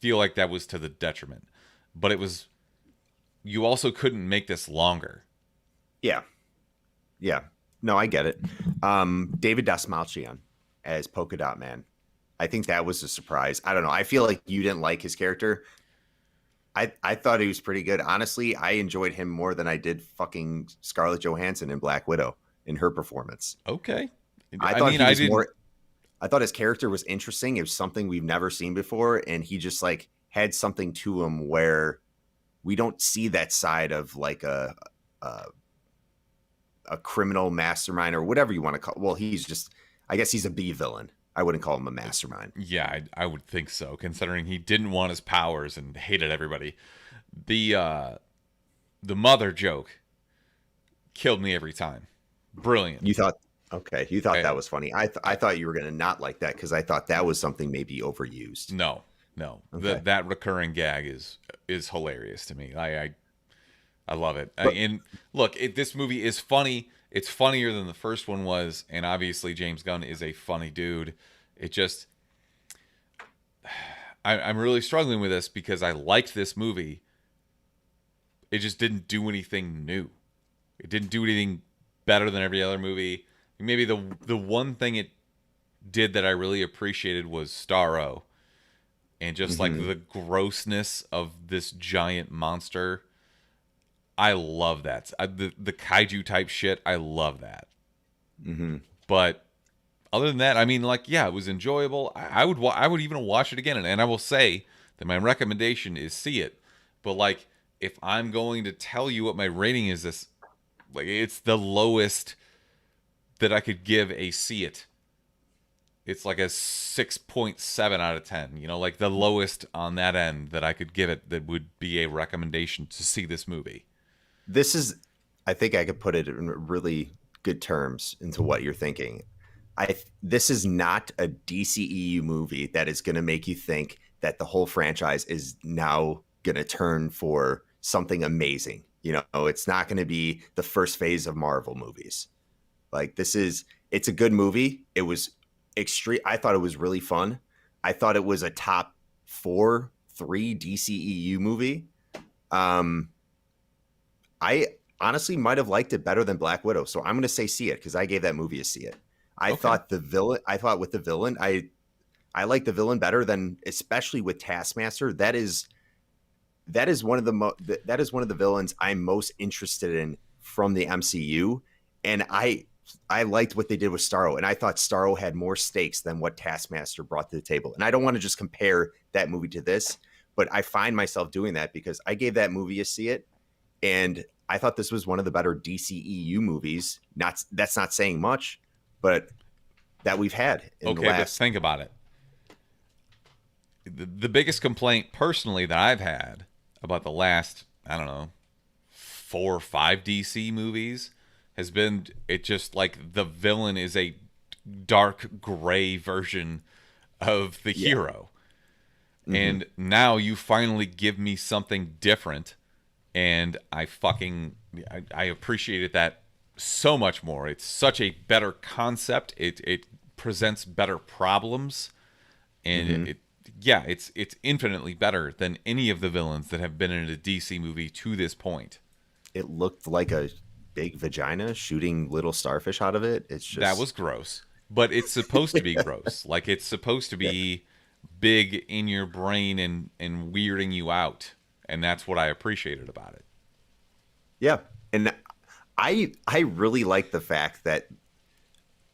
feel like that was to the detriment. But you also couldn't make this longer. Yeah. Yeah. No, I get it. David Dastmalchian as Polka Dot Man. I think that was a surprise. I don't know. I feel like you didn't like his character. I thought he was pretty good. Honestly, I enjoyed him more than I did fucking Scarlett Johansson in Black Widow in her performance. Okay. I thought his character was interesting. It was something we've never seen before, and he just like had something to him where we don't see that side of like a criminal mastermind or whatever you want to call. Well, I guess he's a B villain. I wouldn't call him a mastermind. Yeah, I would think so, considering he didn't want his powers and hated everybody. The mother joke killed me every time. Brilliant. You thought that was funny. I thought you were going to not like that because I thought that was something maybe overused. No. Okay. That recurring gag is hilarious to me. I love it. And look, this movie is funny. It's funnier than the first one was, and obviously James Gunn is a funny dude. It just, I'm really struggling with this because I liked this movie. It just didn't do anything new. It didn't do anything better than every other movie. Maybe the one thing it did that I really appreciated was Starro, and just like the grossness of this giant monster. I love that. The kaiju type shit, I love that. But other than that, I mean, like, yeah, it was enjoyable. I would even watch it again. And I will say that my recommendation is see it. But, like, if I'm going to tell you what my rating is, it's the lowest that I could give a see it. It's like a 6.7 out of 10. You know, like the lowest on that end that I could give it that would be a recommendation to see this movie. I think I could put it in really good terms into what you're thinking. This is not a DCEU movie that is going to make you think that the whole franchise is now going to turn for something amazing. You know, it's not going to be the first phase of Marvel movies. Like it's a good movie. It was extreme. I thought it was really fun. I thought it was a top 3 DCEU movie. I honestly might have liked it better than Black Widow. So I'm going to say see it because I gave that movie a see it. I thought with the villain, I like the villain better than, especially with Taskmaster. That is one of the villains I'm most interested in from the MCU. And I liked what they did with Starro, and I thought Starro had more stakes than what Taskmaster brought to the table. And I don't want to just compare that movie to this, but I find myself doing that because I gave that movie a see it. And I thought this was one of the better DCEU movies. That's not saying much, but that we've had in the last. But think about it. The biggest complaint personally that I've had about the last, I don't know, 4 or 5 DC movies has been it just like the villain is a dark gray version of the hero. And now you finally give me something different. And I appreciated that so much more. It's such a better concept. It presents better problems, and it's infinitely better than any of the villains that have been in a DC movie to this point. It looked like a big vagina shooting little starfish out of it. It's just that was gross, but it's supposed to be gross. Like it's supposed to be big in your brain and weirding you out. And that's what I appreciated about it. Yeah. And I really like the fact that,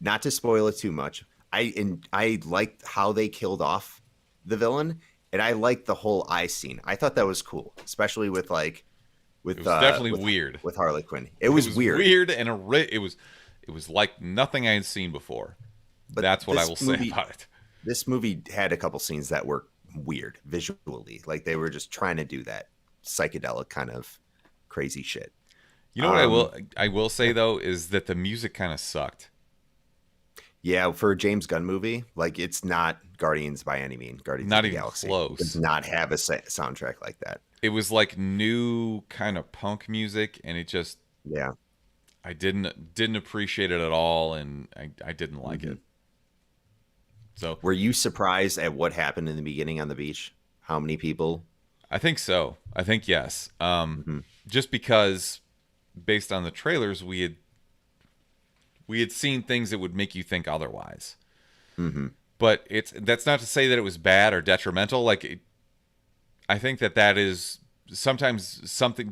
not to spoil it too much, I liked how they killed off the villain, and I liked the whole eye scene. I thought that was cool, especially with it was definitely weird with Harley Quinn. It was weird and it was like nothing I had seen before. But that's what I will say about it. This movie had a couple scenes that were weird visually, like they were just trying to do that psychedelic kind of crazy shit. You know what I will say though is that the music kind of sucked. Yeah, for a James Gunn movie, like it's not Guardians by any means. Guardians not of the even Galaxy close. Does not have a soundtrack like that. It was like new kind of punk music, and it just I didn't appreciate it at all, and I didn't like it. So were you surprised at what happened in the beginning on the beach? How many people I think so. I think yes. Mm-hmm. Just because based on the trailers we had seen things that would make you think otherwise. Mm-hmm. But that's not to say that it was bad or detrimental. I think that is sometimes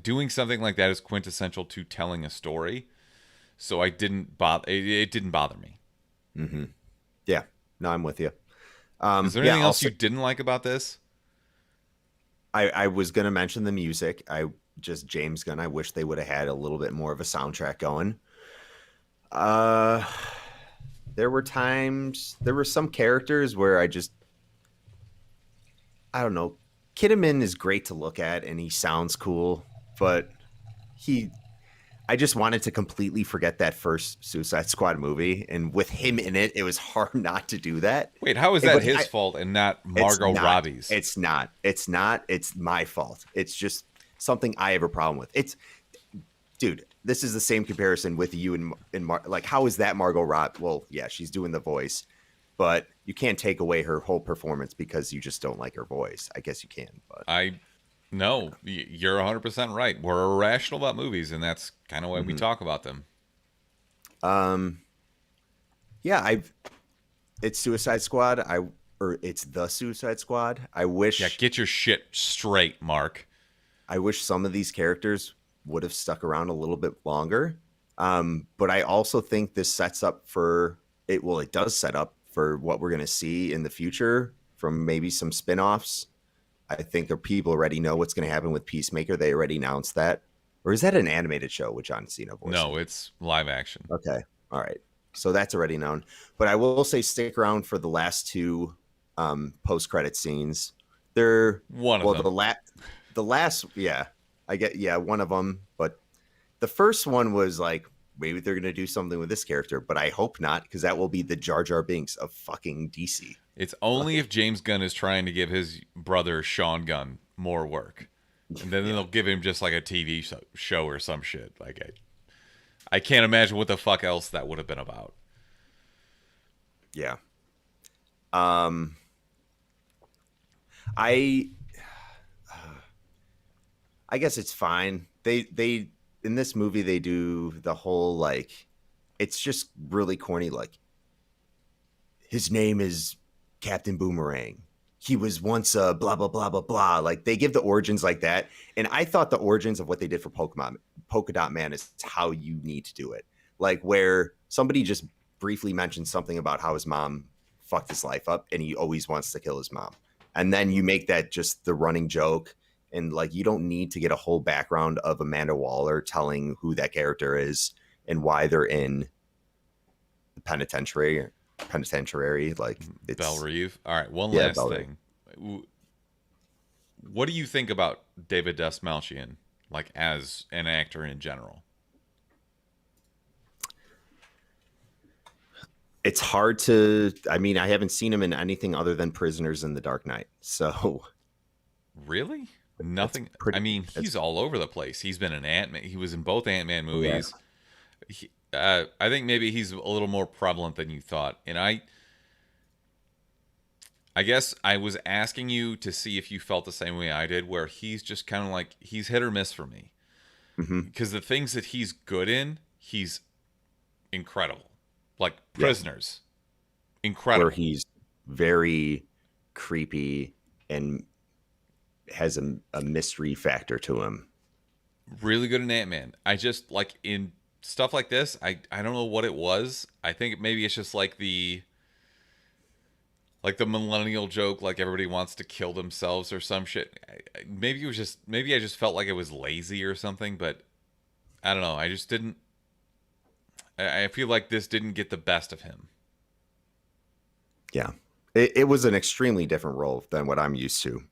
doing something like that is quintessential to telling a story. So I didn't bother. It didn't bother me. Mm-hmm. Yeah. No, I'm with you. Is there Yeah, anything else also, you didn't like about this? I was gonna mention the music. James Gunn. I wish they would have had a little bit more of a soundtrack going. Uh, there were some characters where I don't know. Kinnaman is great to look at and he sounds cool, but I just wanted to completely forget that first Suicide Squad movie, and with him in it, it was hard not to do that. Wait, how is that his fault and not Margot Robbie's? It's not. It's not. It's my fault. It's just something I have a problem with. Dude, this is the same comparison with you and like, how is that Margot Robbie? Well, yeah, she's doing the voice, but you can't take away her whole performance because you just don't like her voice. I guess you can, but No, you're 100% right. We're irrational about movies, and that's kind of why we talk about them. Yeah, it's Suicide Squad. It's the Suicide Squad. I wish. Yeah, get your shit straight, Mark. I wish some of these characters would have stuck around a little bit longer. But I also think this sets up for it. Well, it does set up for what we're going to see in the future from maybe some spinoffs. I think the people already know what's going to happen with Peacemaker. They already announced that. Or is that an animated show with John Cena voicing? No, it's live action. Okay. All right. So that's already known. But I will say stick around for the last two post-credit scenes. They're one of them. The last, yeah. One of them. But the first one was like, maybe they're going to do something with this character, but I hope not, because that will be the Jar Jar Binks of fucking DC. It's only if James Gunn is trying to give his brother Sean Gunn more work, and then they'll give him just like a TV show or some shit. Like I can't imagine what the fuck else that would have been about. Yeah. I guess it's fine. They in this movie they do the whole like, it's just really corny. Like, his name is Captain Boomerang. He was once a blah blah blah blah blah. Like, they give the origins like that, and I thought the origins of what they did for Polka Dot Man is how you need to do it. Like, where somebody just briefly mentions something about how his mom fucked his life up, and he always wants to kill his mom, and then you make that just the running joke. And like, you don't need to get a whole background of Amanda Waller telling who that character is and why they're in the penitentiary. Like, it's Belle Reve. All right, one last Belle thing. What do you think about David Dastmalchian, like as an actor in general? It's hard to. I mean, I haven't seen him in anything other than Prisoners in the Dark Knight. So, really, nothing. I mean, he's all over the place. He's been in Ant-Man. He was in both Ant-Man movies. Yeah. I think maybe he's a little more prevalent than you thought. And I guess I was asking you to see if you felt the same way I did, where he's just kind of like, he's hit or miss for me. Because the things that he's good in, he's incredible. Like Prisoners. Incredible. Where he's very creepy and has a mystery factor to him. Really good in Ant-Man. I just, like, in stuff like this, I don't know what it was. I think maybe it's just like the millennial joke, like everybody wants to kill themselves or some shit. Maybe I just felt like it was lazy or something, but I don't know. I just didn't. I feel like this didn't get the best of him. Yeah. It was an extremely different role than what I'm used to.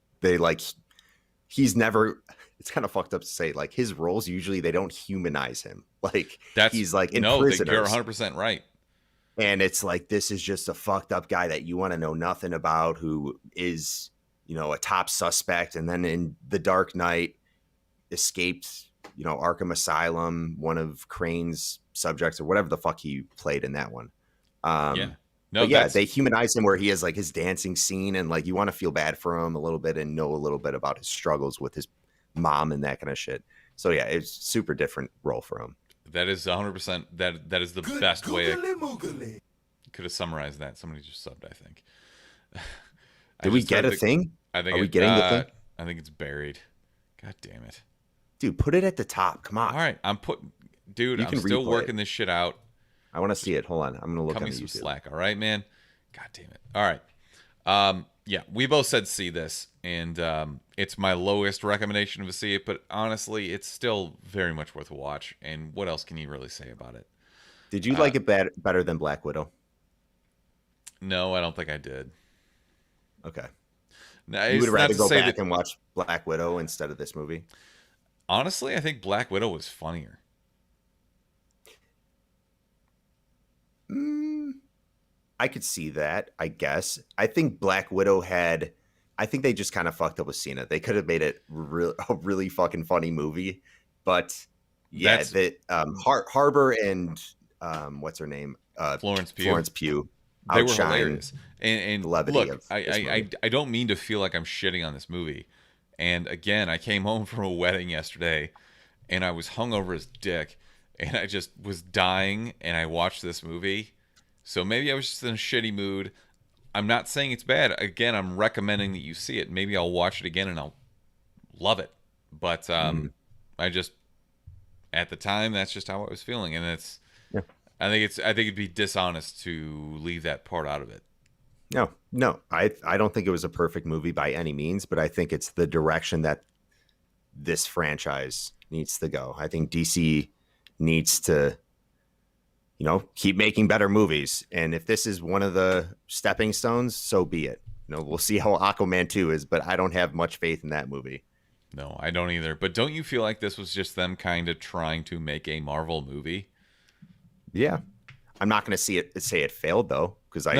He's never, it's kind of fucked up to say, like, his roles usually they don't humanize him. Like, he's like in Prisoners. You're 100% right. And it's like, this is just a fucked up guy that you want to know nothing about, who is, a top suspect. And then in The Dark Knight escaped, Arkham Asylum, one of Crane's subjects or whatever the fuck he played in that one. Yeah. No, But yeah, that's they humanize him where he has like his dancing scene, and like you want to feel bad for him a little bit and know a little bit about his struggles with his mom and that kind of shit. So yeah, it's super different role for him. that is 100%. That is the best way I could have summarized that. Somebody just subbed, I think. Did we get a thing? I think Are we getting the thing? I think it's buried. God damn it. Dude, put it at the top. Come on. All right, dude, You I'm can still replay working it. this shit out. I want to see it. Hold on. I'm gonna look Cut on me the some YouTube. slack, all right, man? God damn it. All right. Yeah, we both said see this, and it's my lowest recommendation to see it, but honestly, it's still very much worth a watch. And what else can you really say about it? Did you like it better than Black Widow? No, I don't think I did. Okay. No, You would it's not rather to go say back that. and watch Black Widow instead of this movie? Honestly, I think Black Widow was funnier. I could see that, I guess. I think Black Widow had. I think they just kind of fucked up with Cena. They could have made it a really fucking funny movie, but yeah, Harbor and what's her name, Florence Pugh. Florence Pugh, They were outshine hilarious. And the levity look, of this movie. I don't mean to feel like I'm shitting on this movie. And again, I came home from a wedding yesterday, and I was hungover as dick, and I just was dying, and I watched this movie. So maybe I was just in a shitty mood. I'm not saying it's bad. Again, I'm recommending that you see it. Maybe I'll watch it again and I'll love it. But I just at the time that's just how I was feeling, and it's. Yeah. I think it'd be dishonest to leave that part out of it. No. I don't think it was a perfect movie by any means, but I think it's the direction that this franchise needs to go. I think DC needs to, keep making better movies. And if this is one of the stepping stones, so be it. We'll see how Aquaman 2 is, but I don't have much faith in that movie. No, I don't either. But don't you feel like this was just them kind of trying to make a Marvel movie? Yeah. I'm not going to say it failed though, because I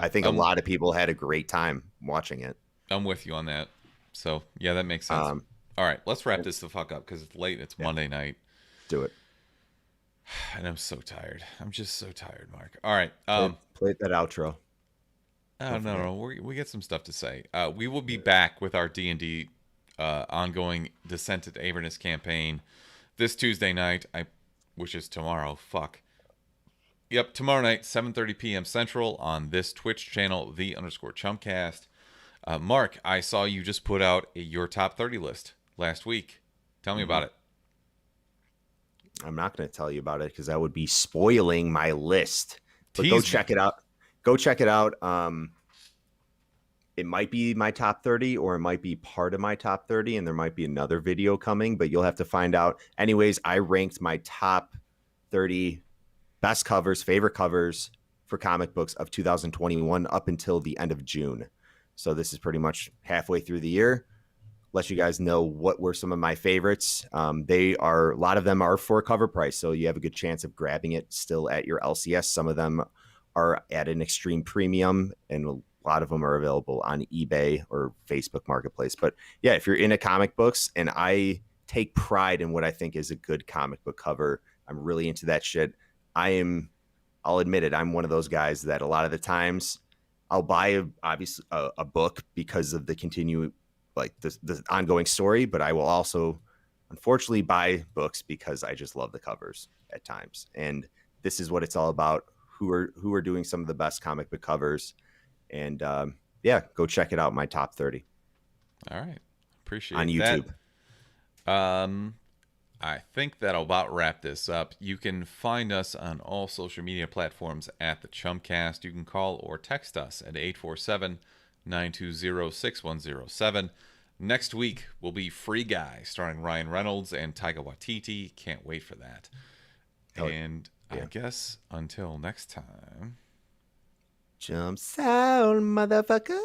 think a lot of people had a great time watching it. I'm with you on that. So yeah, that makes sense. All right, let's wrap this the fuck up because it's late. It's Monday night. Do it. And I'm so tired. I'm just so tired, Mark. All right. Play that outro. Oh, no. We get some stuff to say. We will be back with our D&D ongoing Descent into Avernus campaign this Tuesday night, which is tomorrow. Fuck. Yep, tomorrow night, 7:30 p.m. Central on this Twitch channel, _Chumpcast. Mark, I saw you just put out your top 30 list last week. Tell me about it. I'm not going to tell you about it because that would be spoiling my list. But go Tease check it out. Go check it out. It might be my top 30 or it might be part of my top 30, and there might be another video coming, but you'll have to find out. Anyways, I ranked my top 30 best covers, favorite covers for comic books of 2021 up until the end of June. So this is pretty much halfway through the year. Let you guys know what were some of my favorites. A lot of them are for cover price, so you have a good chance of grabbing it still at your LCS. Some of them are at an extreme premium, and a lot of them are available on eBay or Facebook Marketplace. But yeah, if you're into comic books, and I take pride in what I think is a good comic book cover, I'm really into that shit. I'll admit it, I'm one of those guys that a lot of the times I'll buy a book because of the the ongoing story, but I will also unfortunately buy books because I just love the covers at times. And this is what it's all about. Who are doing some of the best comic book covers. And go check it out. My top 30. All right. Appreciate on YouTube. That. I think that'll about wrap this up. You can find us on all social media platforms at the Chumpcast. You can call or text us at 847-920-6107. Next week will be Free Guy, starring Ryan Reynolds and Taika Waititi. Can't wait for that. And I guess until next time. Jumps out, motherfucker.